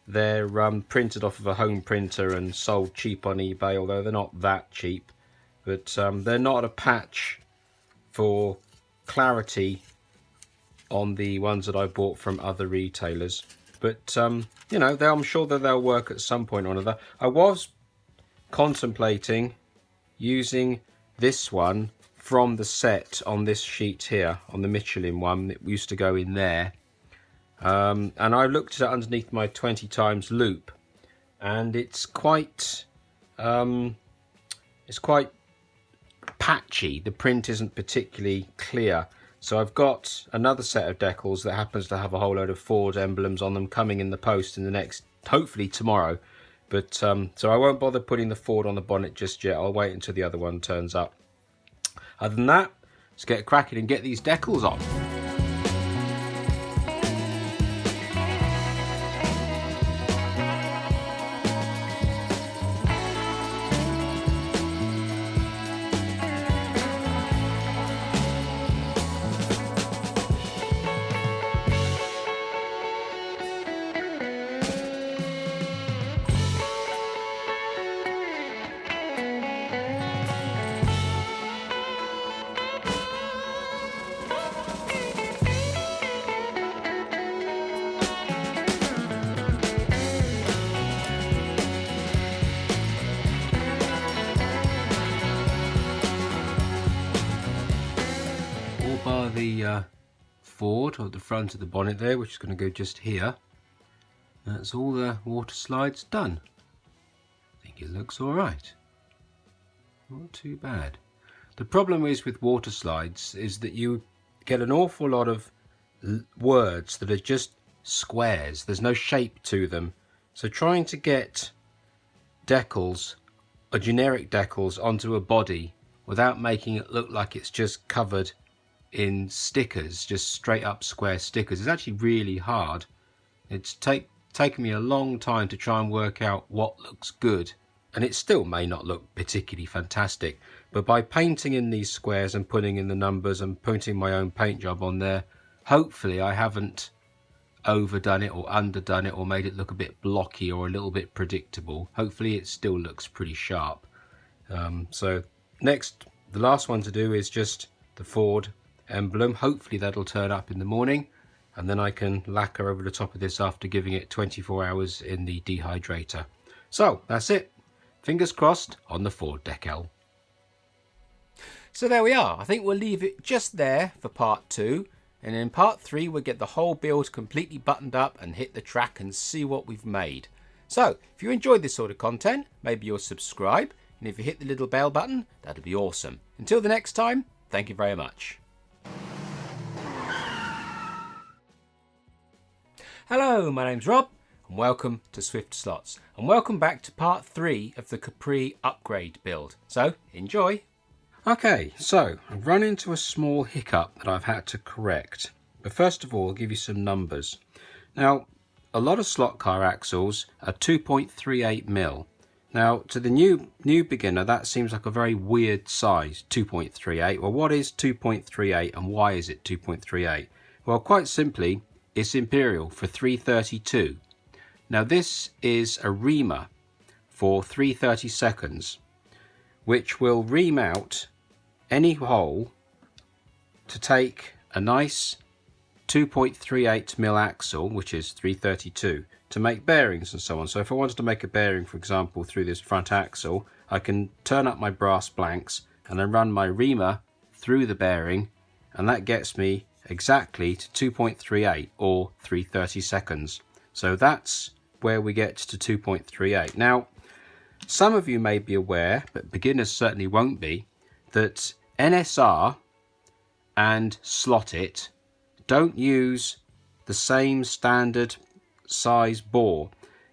they're printed off of a home printer and sold cheap on eBay, although they're not that cheap. But they're not a patch for clarity on the ones that I bought from other retailers. But you know, I'm sure that they'll work at some point or another. I was contemplating using this one from the set on this sheet here, on the Michelin one that used to go in there, and I looked at it underneath my 20 times loop, and it's quite patchy. The print isn't particularly clear, so I've got another set of decals that happens to have a whole load of Ford emblems on them coming in the post in the next, hopefully tomorrow. But so I won't bother putting the Ford on the bonnet just yet. I'll wait until the other one turns up. Other than that, let's get cracking and get these decals on. Ford or the front of the bonnet there, which is going to go just here. That's all the water slides done. I think it looks alright. Not too bad. The problem is with water slides is that you get an awful lot of words that are just squares. There's no shape to them. So trying to get decals or generic decals onto a body without making it look like it's just covered in stickers, just straight up square stickers, is actually really hard. It's taken me a long time to try and work out what looks good, and it still may not look particularly fantastic, but by painting in these squares and putting in the numbers and putting my own paint job on there, hopefully I haven't overdone it or underdone it or made it look a bit blocky or a little bit predictable. Hopefully it still looks pretty sharp. So next, the last one to do is just the Ford emblem. Hopefully that'll turn up in the morning, and then I can lacquer over the top of this after giving it 24 hours in the dehydrator. So that's it. Fingers crossed on the Ford decal. So there we are. I think we'll leave it just there for part 2. And in part 3 we'll get the whole build completely buttoned up and hit the track and see what we've made. So if you enjoyed this sort of content, maybe you'll subscribe. And if you hit the little bell button, that'd be awesome. Until the next time, thank you very much. Hello, my name's Rob, and welcome to Swift Slots, and welcome back to part 3 of the Capri upgrade build. So, enjoy! Okay, so I've run into a small hiccup that I've had to correct. But first of all, I'll give you some numbers. Now, a lot of slot car axles are 2.38mm. Now, to the new beginner, that seems like a very weird size, 2.38. Well, what is 2.38 and why is it 2.38? Well, quite simply, it's imperial for 332. Now this is a reamer for 332, which will ream out any hole to take a nice 2.38mm axle, which is 332, to make bearings and so on. So if I wanted to make a bearing, for example, through this front axle, I can turn up my brass blanks and then run my reamer through the bearing, and that gets me exactly to 2.38 or 332. So that's where we get to 2.38. Now, some of you may be aware, but beginners certainly won't be, that NSR and Slot It don't use the same standard size bore.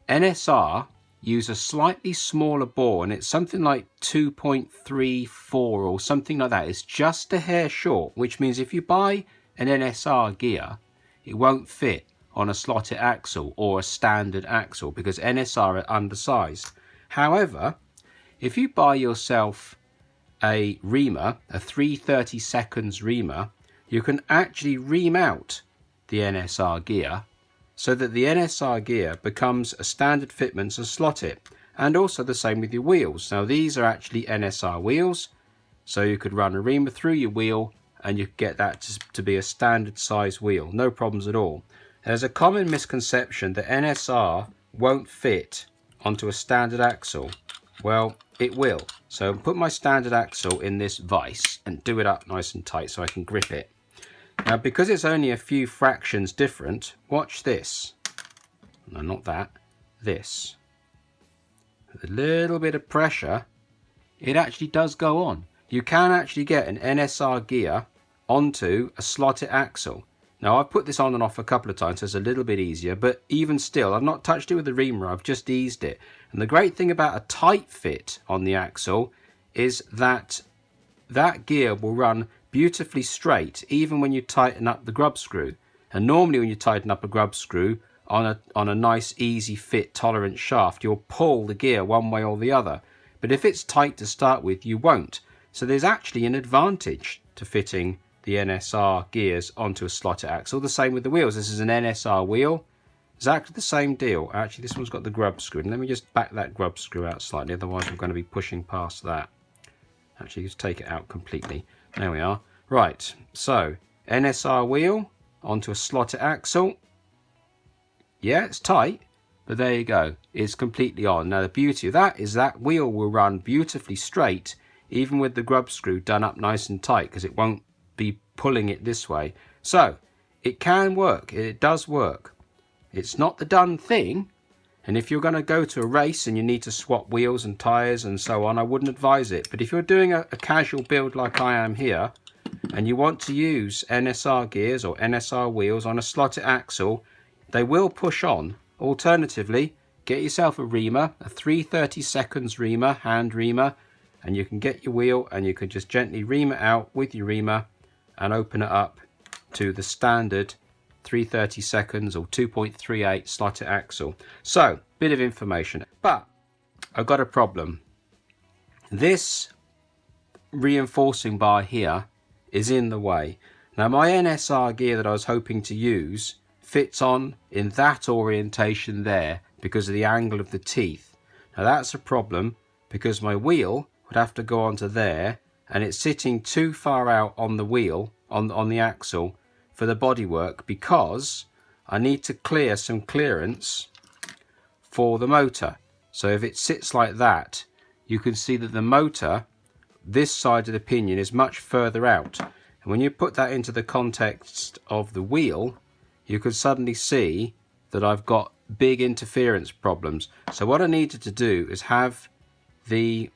NSR use a slightly smaller bore, and it's something like 2.34 or something like that. It's just a hair short, which means if you buy an NSR gear, it won't fit on a slotted axle or a standard axle because NSR are undersized. However, if you buy yourself a reamer, a 332 reamer, you can actually ream out the NSR gear so that the NSR gear becomes a standard fitment and slot it. And also the same with your wheels. Now these are actually NSR wheels, so you could run a reamer through your wheel and you get that to be a standard size wheel, no problems at all. There's a common misconception that NSR won't fit onto a standard axle. Well, it will. So I'll put my standard axle in this vise and do it up nice and tight so I can grip it. Now because it's only a few fractions different, watch this. No, not that, this. With a little bit of pressure, it actually does go on. You can actually get an NSR gear onto a slotted axle. Now I've put this on and off a couple of times so it's a little bit easier, but even still I've not touched it with the reamer, I've just eased it. And the great thing about a tight fit on the axle is that that gear will run beautifully straight even when you tighten up the grub screw. And normally when you tighten up a grub screw on a nice easy fit tolerant shaft, you'll pull the gear one way or the other. But if it's tight to start with, you won't. So there's actually an advantage to fitting the NSR gears onto a slotted axle. The same with the wheels. This is an NSR wheel. Exactly the same deal. Actually, this one's got the grub screw. And let me just back that grub screw out slightly, otherwise I'm going to be pushing past that. Actually, just take it out completely. There we are. Right, so NSR wheel onto a slotted axle. Yeah, it's tight, but there you go. It's completely on. Now, the beauty of that is that wheel will run beautifully straight, even with the grub screw done up nice and tight, because it won't be pulling it this way. So it can work. It does work. It's not the done thing. And if you're going to go to a race and you need to swap wheels and tyres and so on, I wouldn't advise it. But if you're doing a casual build like I am here, and you want to use NSR gears or NSR wheels on a slotted axle, they will push on. Alternatively, get yourself a reamer, a 3/32 reamer, hand reamer, and you can get your wheel and you can just gently ream it out with your reamer and open it up to the standard 3/32 or 2.38 slotted axle. So, bit of information. But I've got a problem. This reinforcing bar here is in the way. Now my NSR gear that I was hoping to use fits on in that orientation there because of the angle of the teeth. Now that's a problem because my wheel would have to go onto there and it's sitting too far out on the wheel, on the axle for the bodywork, because I need to clear some clearance for the motor. So if it sits like that, you can see that the motor, this side of the pinion, is much further out. And when you put that into the context of the wheel, you can suddenly see that I've got big interference problems. So what I needed to do is have the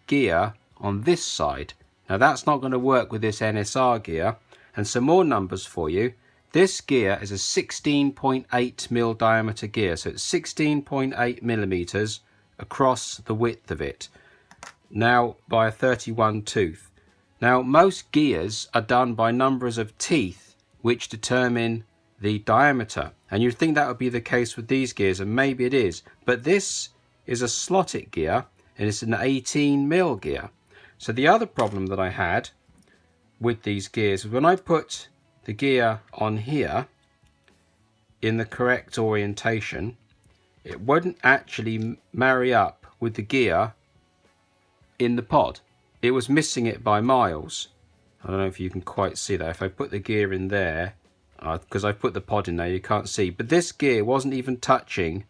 gear on this side. Now that's not going to work with this NSR gear. And some more numbers for you. This gear is a 16.8 mil diameter gear, so it's 16.8 millimeters across the width of it. Now by a 31 tooth. Now most gears are done by numbers of teeth which determine the diameter, and you'd think that would be the case with these gears, and maybe it is, but this is a slotted gear and it's an 18 mil gear. So the other problem that I had with these gears was when I put the gear on here in the correct orientation, it wouldn't actually marry up with the gear in the pod. It was missing it by miles. I don't know if you can quite see that. If I put the gear in there, because I put the pod in there, you can't see, but this gear wasn't even touching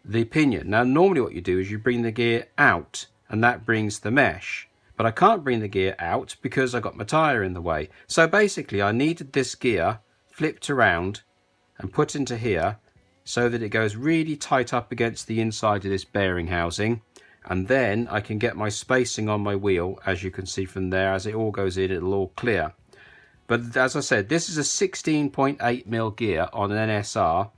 the pinion. Now normally what you do is you bring the gear out and that brings the mesh, but I can't bring the gear out because I got my tyre in the way. So basically I needed this gear flipped around and put into here so that it goes really tight up against the inside of this bearing housing, and then I can get my spacing on my wheel. As you can see from there, as it all goes in, it'll all clear. But as I said, this is a 16.8 mil gear on an NSR,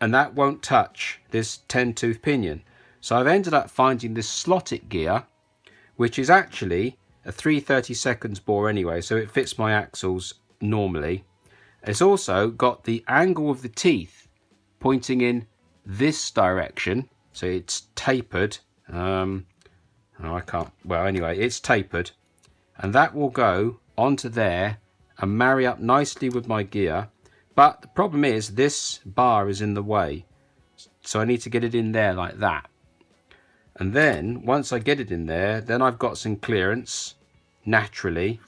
and that won't touch this 10 tooth pinion. So I've ended up finding this slotted gear, which is actually a 3/32 bore anyway, so it fits my axles normally. It's also got the angle of the teeth pointing in this direction, so it's tapered. It's tapered, and that will go onto there and marry up nicely with my gear. But the problem is this bar is in the way, so I need to get it in there like that. And then once I get it in there, then I've got some clearance naturally,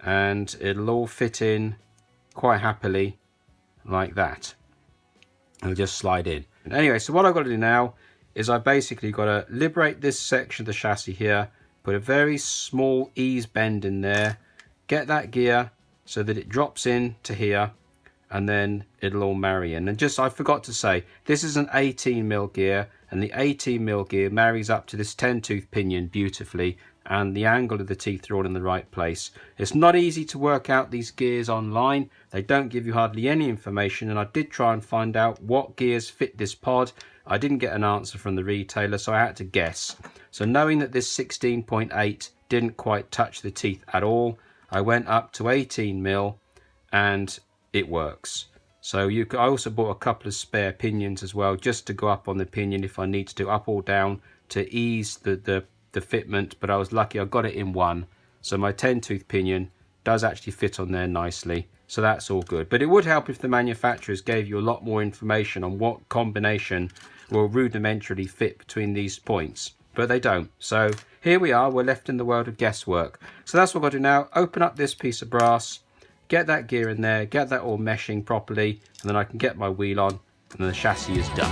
and it'll all fit in quite happily like that. It'll just slide in. Anyway, so what I've got to do now is I basically got to liberate this section of the chassis here, put a very small ease bend in there, get that gear so that it drops in to here, and then it'll all marry in. And just, I forgot to say, this is an 18 mil gear, and the 18 mil gear marries up to this 10 tooth pinion beautifully, and the angle of the teeth are all in the right place. It's not easy to work out these gears online. They don't give you hardly any information, and I did try and find out what gears fit this pod. I didn't get an answer from the retailer, so I had to guess. So knowing that this 16.8 didn't quite touch the teeth at all, I went up to 18 mil and it works. So I also bought a couple of spare pinions as well, just to go up on the pinion if I need to, up or down, to ease the fitment. But I was lucky I got it in one, so my 10 tooth pinion does actually fit on there nicely, so that's all good. But it would help if the manufacturers gave you a lot more information on what combination will rudimentarily fit between these points, but they don't. So here we are, we're left in the world of guesswork. So that's what I've got to do now. Open up this piece of brass, get that gear in there, get that all meshing properly, and then I can get my wheel on, and then the chassis is done.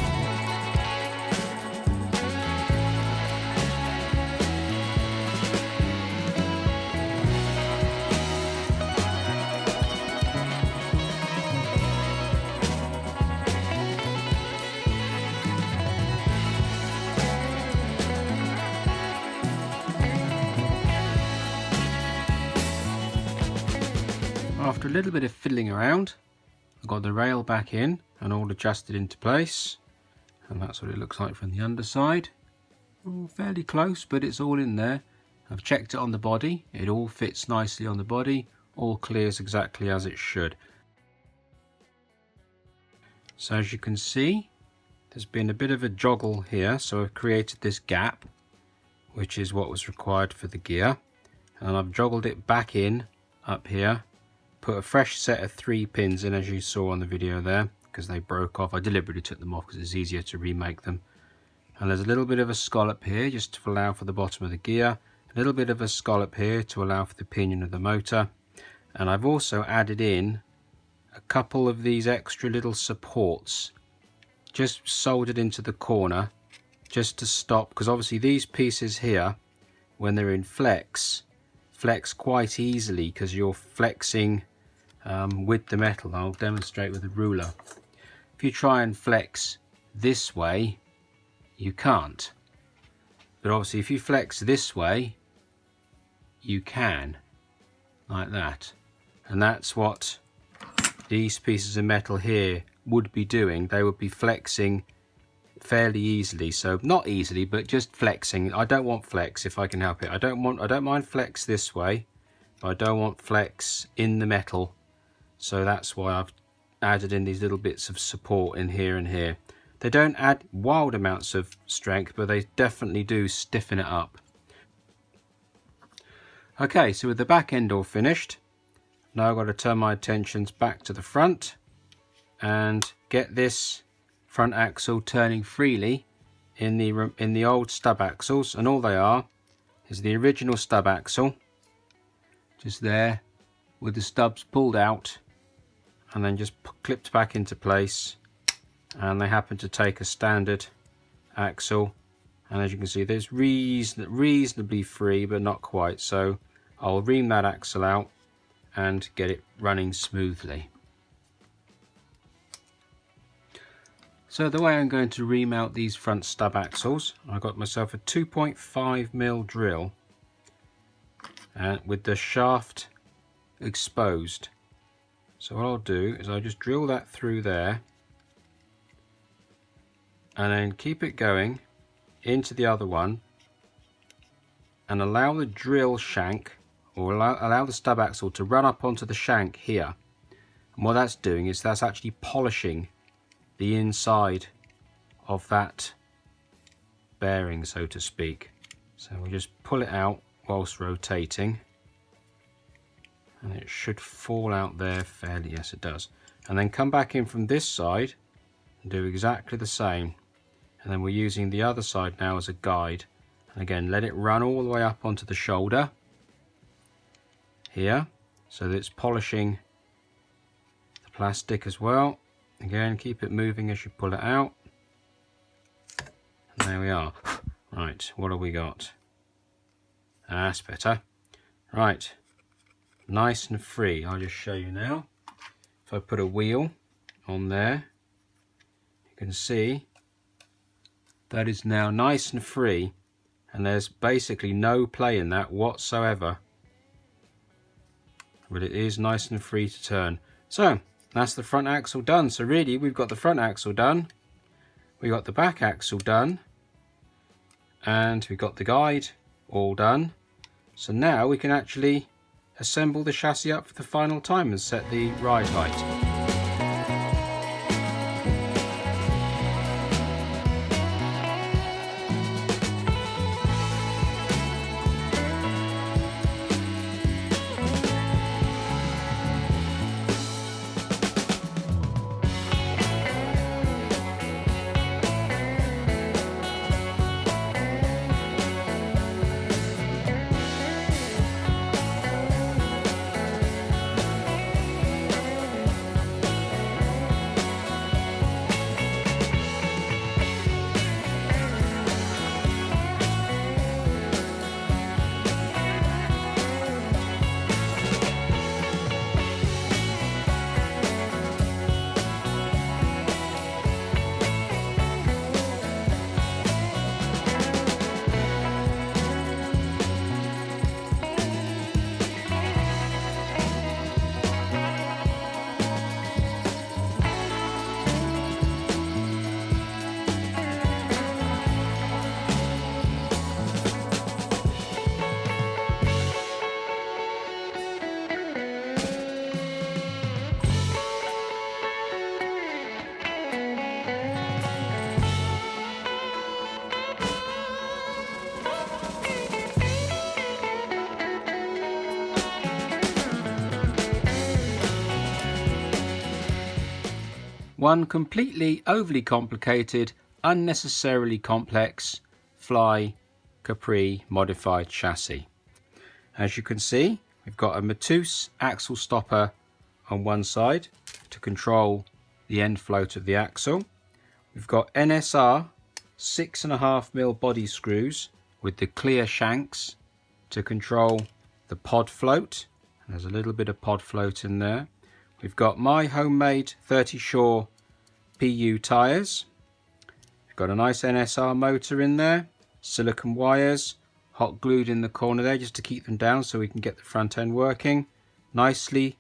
after a little bit of fiddling around, I've got the rail back in and all adjusted into place, and that's what it looks like from the underside. Fairly close, but it's all in there. I've checked it on the body, it all fits nicely on the body, all clears exactly as it should. So as you can see, there's been a bit of a joggle here, so I've created this gap, which is what was required for the gear, and I've joggled it back in up here, put a fresh set of 3 pins in, as you saw on the video there, because they broke off. I deliberately took them off because it's easier to remake them. And there's a little bit of a scallop here just to allow for the bottom of the gear, a little bit of a scallop here to allow for the pinion of the motor, and I've also added in a couple of these extra little supports just soldered into the corner, just to stop, because obviously these pieces here, when they're in flex quite easily because you're flexing with the metal. I'll demonstrate with a ruler. If you try and flex this way, you can't, but obviously if you flex this way, you can, like that. And that's what these pieces of metal here would be doing. They would be flexing fairly easily. So not easily, but just flexing. I don't want flex if I can help it. I don't mind flex this way, but I don't want flex in the metal. So that's why I've added in these little bits of support in here and here. They don't add wild amounts of strength, but they definitely do stiffen it up. Okay, so with the back end all finished, now I've got to turn my attentions back to the front and get this front axle turning freely in the old stub axles, and all they are is the original stub axle, just there with the stubs pulled out and then just clipped back into place, and they happen to take a standard axle, and as you can see there's reasonably free but not quite, so I'll ream that axle out and get it running smoothly. So the way I'm going to remount these front stub axles, I got myself a 2.5mm drill with the shaft exposed. So what I'll do is I'll just drill that through there and then keep it going into the other one and allow the drill shank, or allow the stub axle to run up onto the shank here. And what that's doing is that's actually polishing the inside of that bearing, so to speak. So we'll just pull it out whilst rotating, and it should fall out there fairly, yes it does. And then come back in from this side and do exactly the same, and then we're using the other side now as a guide, and again let it run all the way up onto the shoulder here so that it's polishing the plastic as well. Again, keep it moving as you pull it out. And there we are. Right, what have we got? That's better. Right, nice and free. I'll just show you now. If I put a wheel on there, you can see that is now nice and free, and there's basically no play in that whatsoever. But it is nice and free to turn. So that's the front axle done. So really we've got the front axle done, we got the back axle done, and we've got the guide all done. So now we can actually assemble the chassis up for the final time and set the ride height. one completely overly complicated, unnecessarily complex Fly Capri modified chassis. As you can see, we've got a Matus axle stopper on one side to control the end float of the axle. We've got NSR 6.5mm body screws with the clear shanks to control the pod float. There's a little bit of pod float in there. We've got my homemade 30 Shore PU tyres. We've got a nice NSR motor in there, silicone wires, hot glued in the corner there just to keep them down so we can get the front end working. Nicely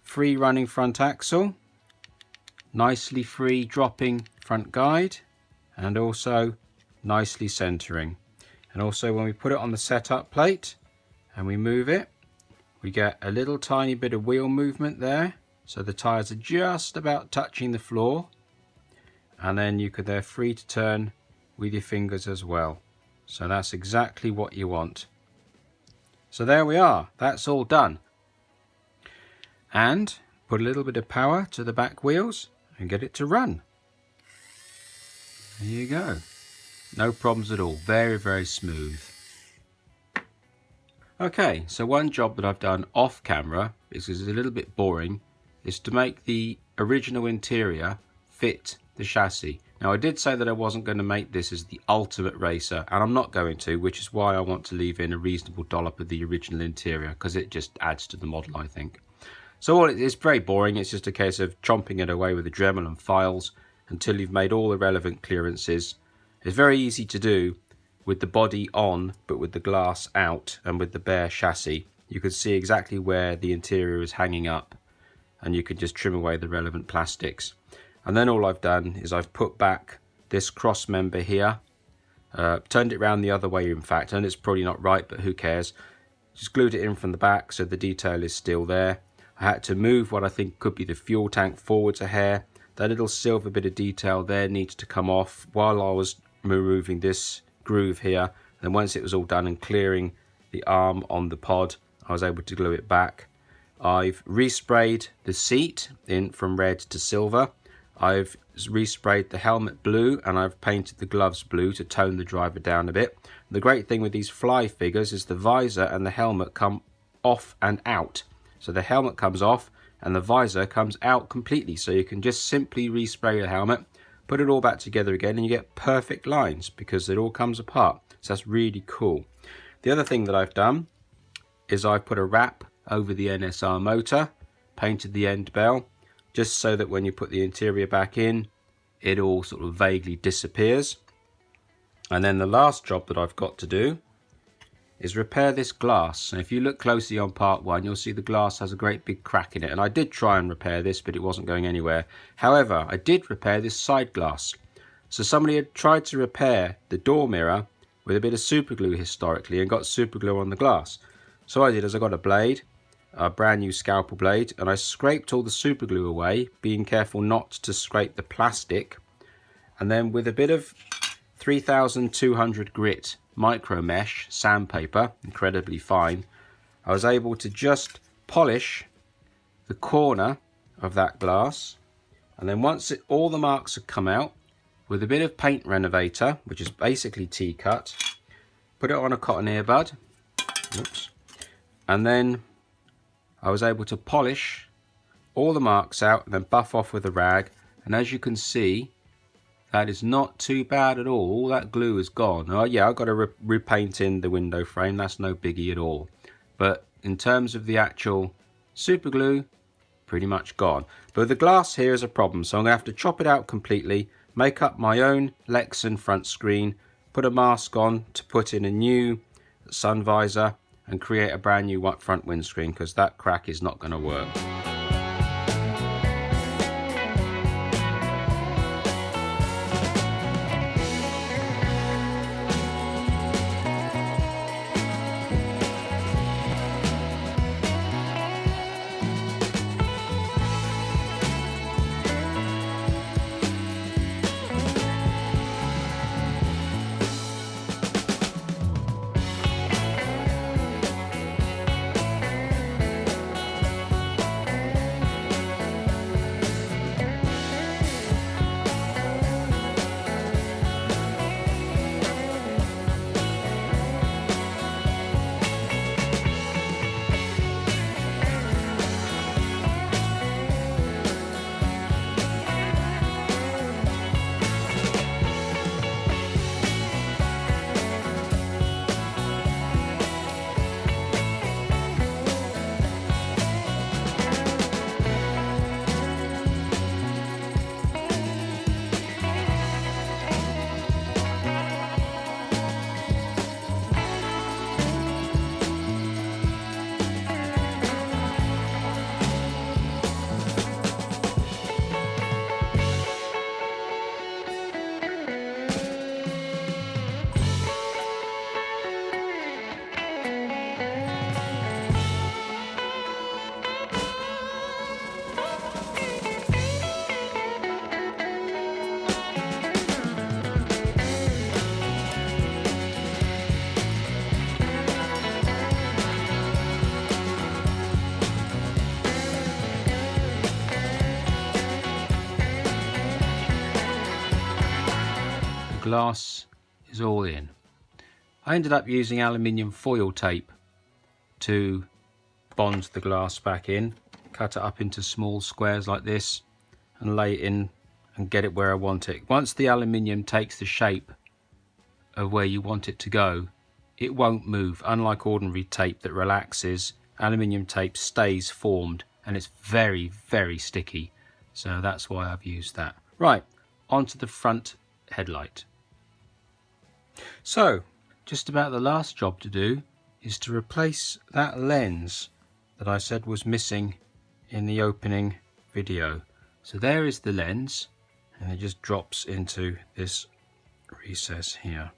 free running front axle, nicely free dropping front guide, and also nicely centering. And also when we put it on the setup plate and we move it, we get a little tiny bit of wheel movement there, so the tyres are just about touching the floor, and then they're free to turn with your fingers as well. So that's exactly what you want. So there we are, that's all done. And put a little bit of power to the back wheels and get it to run. There you go. No problems at all, very, very smooth. Okay, so one job that I've done off camera, because it's a little bit boring, is to make the original interior fit the chassis. Now I did say that I wasn't going to make this as the ultimate racer, and I'm not going to, which is why I want to leave in a reasonable dollop of the original interior, because it just adds to the model, I think. So it's very boring, it's just a case of chomping it away with the Dremel and files until you've made all the relevant clearances. It's very easy to do with the body on, but with the glass out, and with the bare chassis. You can see exactly where the interior is hanging up, and you can just trim away the relevant plastics. And then all I've done is I've put back this cross member here, turned it around the other way in fact, and it's probably not right, but who cares. Just glued it in from the back so the detail is still there. I had to move what I think could be the fuel tank forwards a hair. That little silver bit of detail there needs to come off while I was removing this groove here. And then once it was all done and clearing the arm on the pod, I was able to glue it back. I've resprayed the seat in from red to silver. I've resprayed the helmet blue, and I've painted the gloves blue to tone the driver down a bit. The great thing with these Fly figures is the visor and the helmet come off and out. So the helmet comes off and the visor comes out completely. So you can just simply respray the helmet, put it all back together again, and you get perfect lines because it all comes apart. So that's really cool. The other thing that I've done is I've put a wrap over the NSR motor, painted the end bell, just so that when you put the interior back in, it all sort of vaguely disappears. And then the last job that I've got to do is repair this glass. And if you look closely on part one, you'll see the glass has a great big crack in it. And I did try and repair this, but it wasn't going anywhere. However, I did repair this side glass. So somebody had tried to repair the door mirror with a bit of super glue historically and got super glue on the glass. So what I did is I got a blade, a brand new scalpel blade, and I scraped all the super glue away, being careful not to scrape the plastic. And then with a bit of 3200 grit micro mesh sandpaper, incredibly fine, I was able to just polish the corner of that glass. And then once all the marks had come out, with a bit of paint renovator, which is basically T-cut, put it on a cotton earbud, oops, and then I was able to polish all the marks out and then buff off with a rag. And as you can see, that is not too bad at all. All that glue is gone. Oh yeah, I've got to repaint in the window frame. That's no biggie at all. But in terms of the actual super glue, pretty much gone. But the glass here is a problem. So I'm going to have to chop it out completely, make up my own Lexan front screen, put a mask on to put in a new sun visor, and create a brand new front windscreen, because that crack is not going to work. glass is all in. I ended up using aluminium foil tape to bond the glass back in, cut it up into small squares like this and lay it in and get it where I want it. Once the aluminium takes the shape of where you want it to go, it won't move. Unlike ordinary tape that relaxes, aluminium tape stays formed and it's very, very sticky. So that's why I've used that. Right, onto the front headlight. So, just about the last job to do is to replace that lens that I said was missing in the opening video. So there is the lens, and it just drops into this recess here,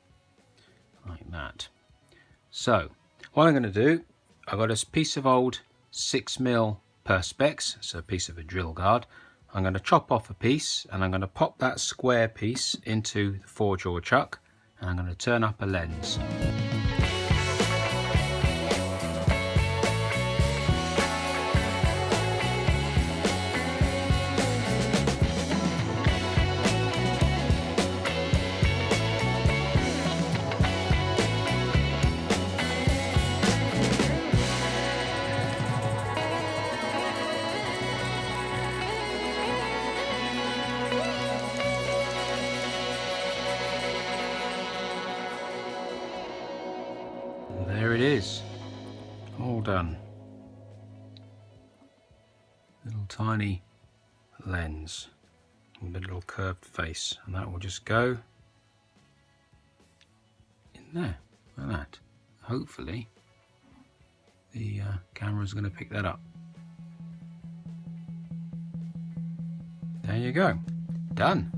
like that. So, what I'm going to do, I've got a piece of old 6mm perspex, so a piece of a drill guard. I'm going to chop off a piece and I'm going to pop that square piece into the 4-jaw chuck, and I'm going to turn up a lens. There it is, all done. Little tiny lens with a little curved face, and that will just go in there, like that. Hopefully the camera's going to pick that up. There you go, done.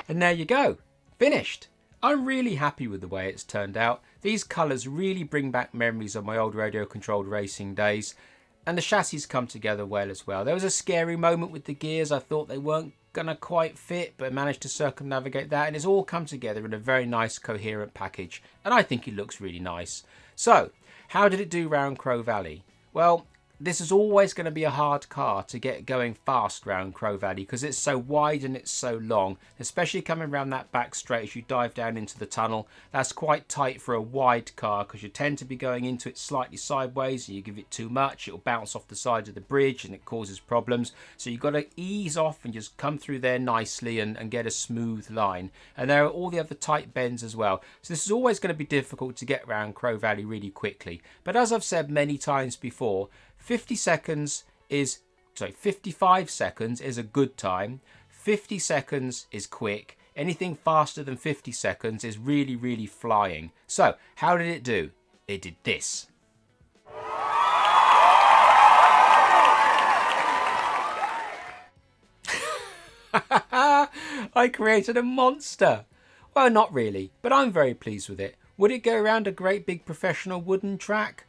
And there you go, finished. I'm really happy with the way it's turned out. These colours really bring back memories of my old radio controlled racing days, and the chassis come together well as well. There was a scary moment with the gears. I thought they weren't gonna quite fit, but I managed to circumnavigate that, and it's all come together in a very nice coherent package, and I think it looks really nice. So how did it do round Crow Valley? Well, this is always going to be a hard car to get going fast round Crow Valley because it's so wide and it's so long, especially coming around that back straight as you dive down into the tunnel. That's quite tight for a wide car because you tend to be going into it slightly sideways, and you give it too much, it'll bounce off the side of the bridge and it causes problems. So you've got to ease off and just come through there nicely and get a smooth line. And there are all the other tight bends as well. So this is always going to be difficult to get around Crow Valley really quickly. But as I've said many times before, 55 seconds is a good time. 50 seconds is quick. Anything faster than 50 seconds is really, really flying. So how did it do? It did this. I created a monster. Well, not really, but I'm very pleased with it. Would it go around a great big professional wooden track?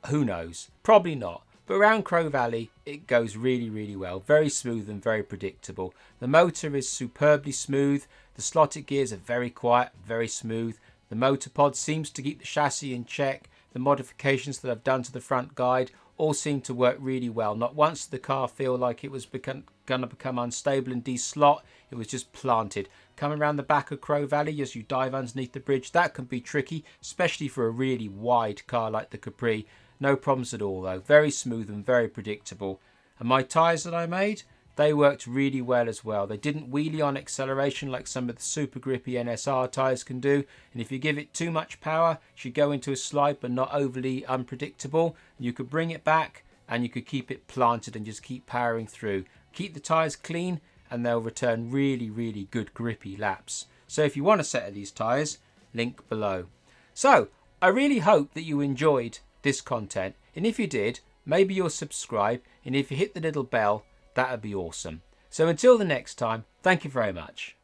Who knows? Probably not. But around Crow Valley, it goes really, really well. Very smooth and very predictable. The motor is superbly smooth. The slotted gears are very quiet, very smooth. The motor pod seems to keep the chassis in check. The modifications that I've done to the front guide all seemed to work really well. Not once did the car feel like it was going to become unstable and de-slot. It was just planted. Coming around the back of Crow Valley as you dive underneath the bridge, that can be tricky, especially for a really wide car like the Capri. No problems at all though. Very smooth and very predictable. And my tyres that I made, they worked really well as well. They didn't wheelie on acceleration like some of the super grippy NSR tyres can do. And if you give it too much power, it should go into a slide but not overly unpredictable. You could bring it back and you could keep it planted and just keep powering through. Keep the tyres clean and they'll return really, really good grippy laps. So if you want a set of these tyres, link below. So I really hope that you enjoyed this content. And if you did, maybe you'll subscribe. And if you hit the little bell, that would be awesome. So until the next time, thank you very much.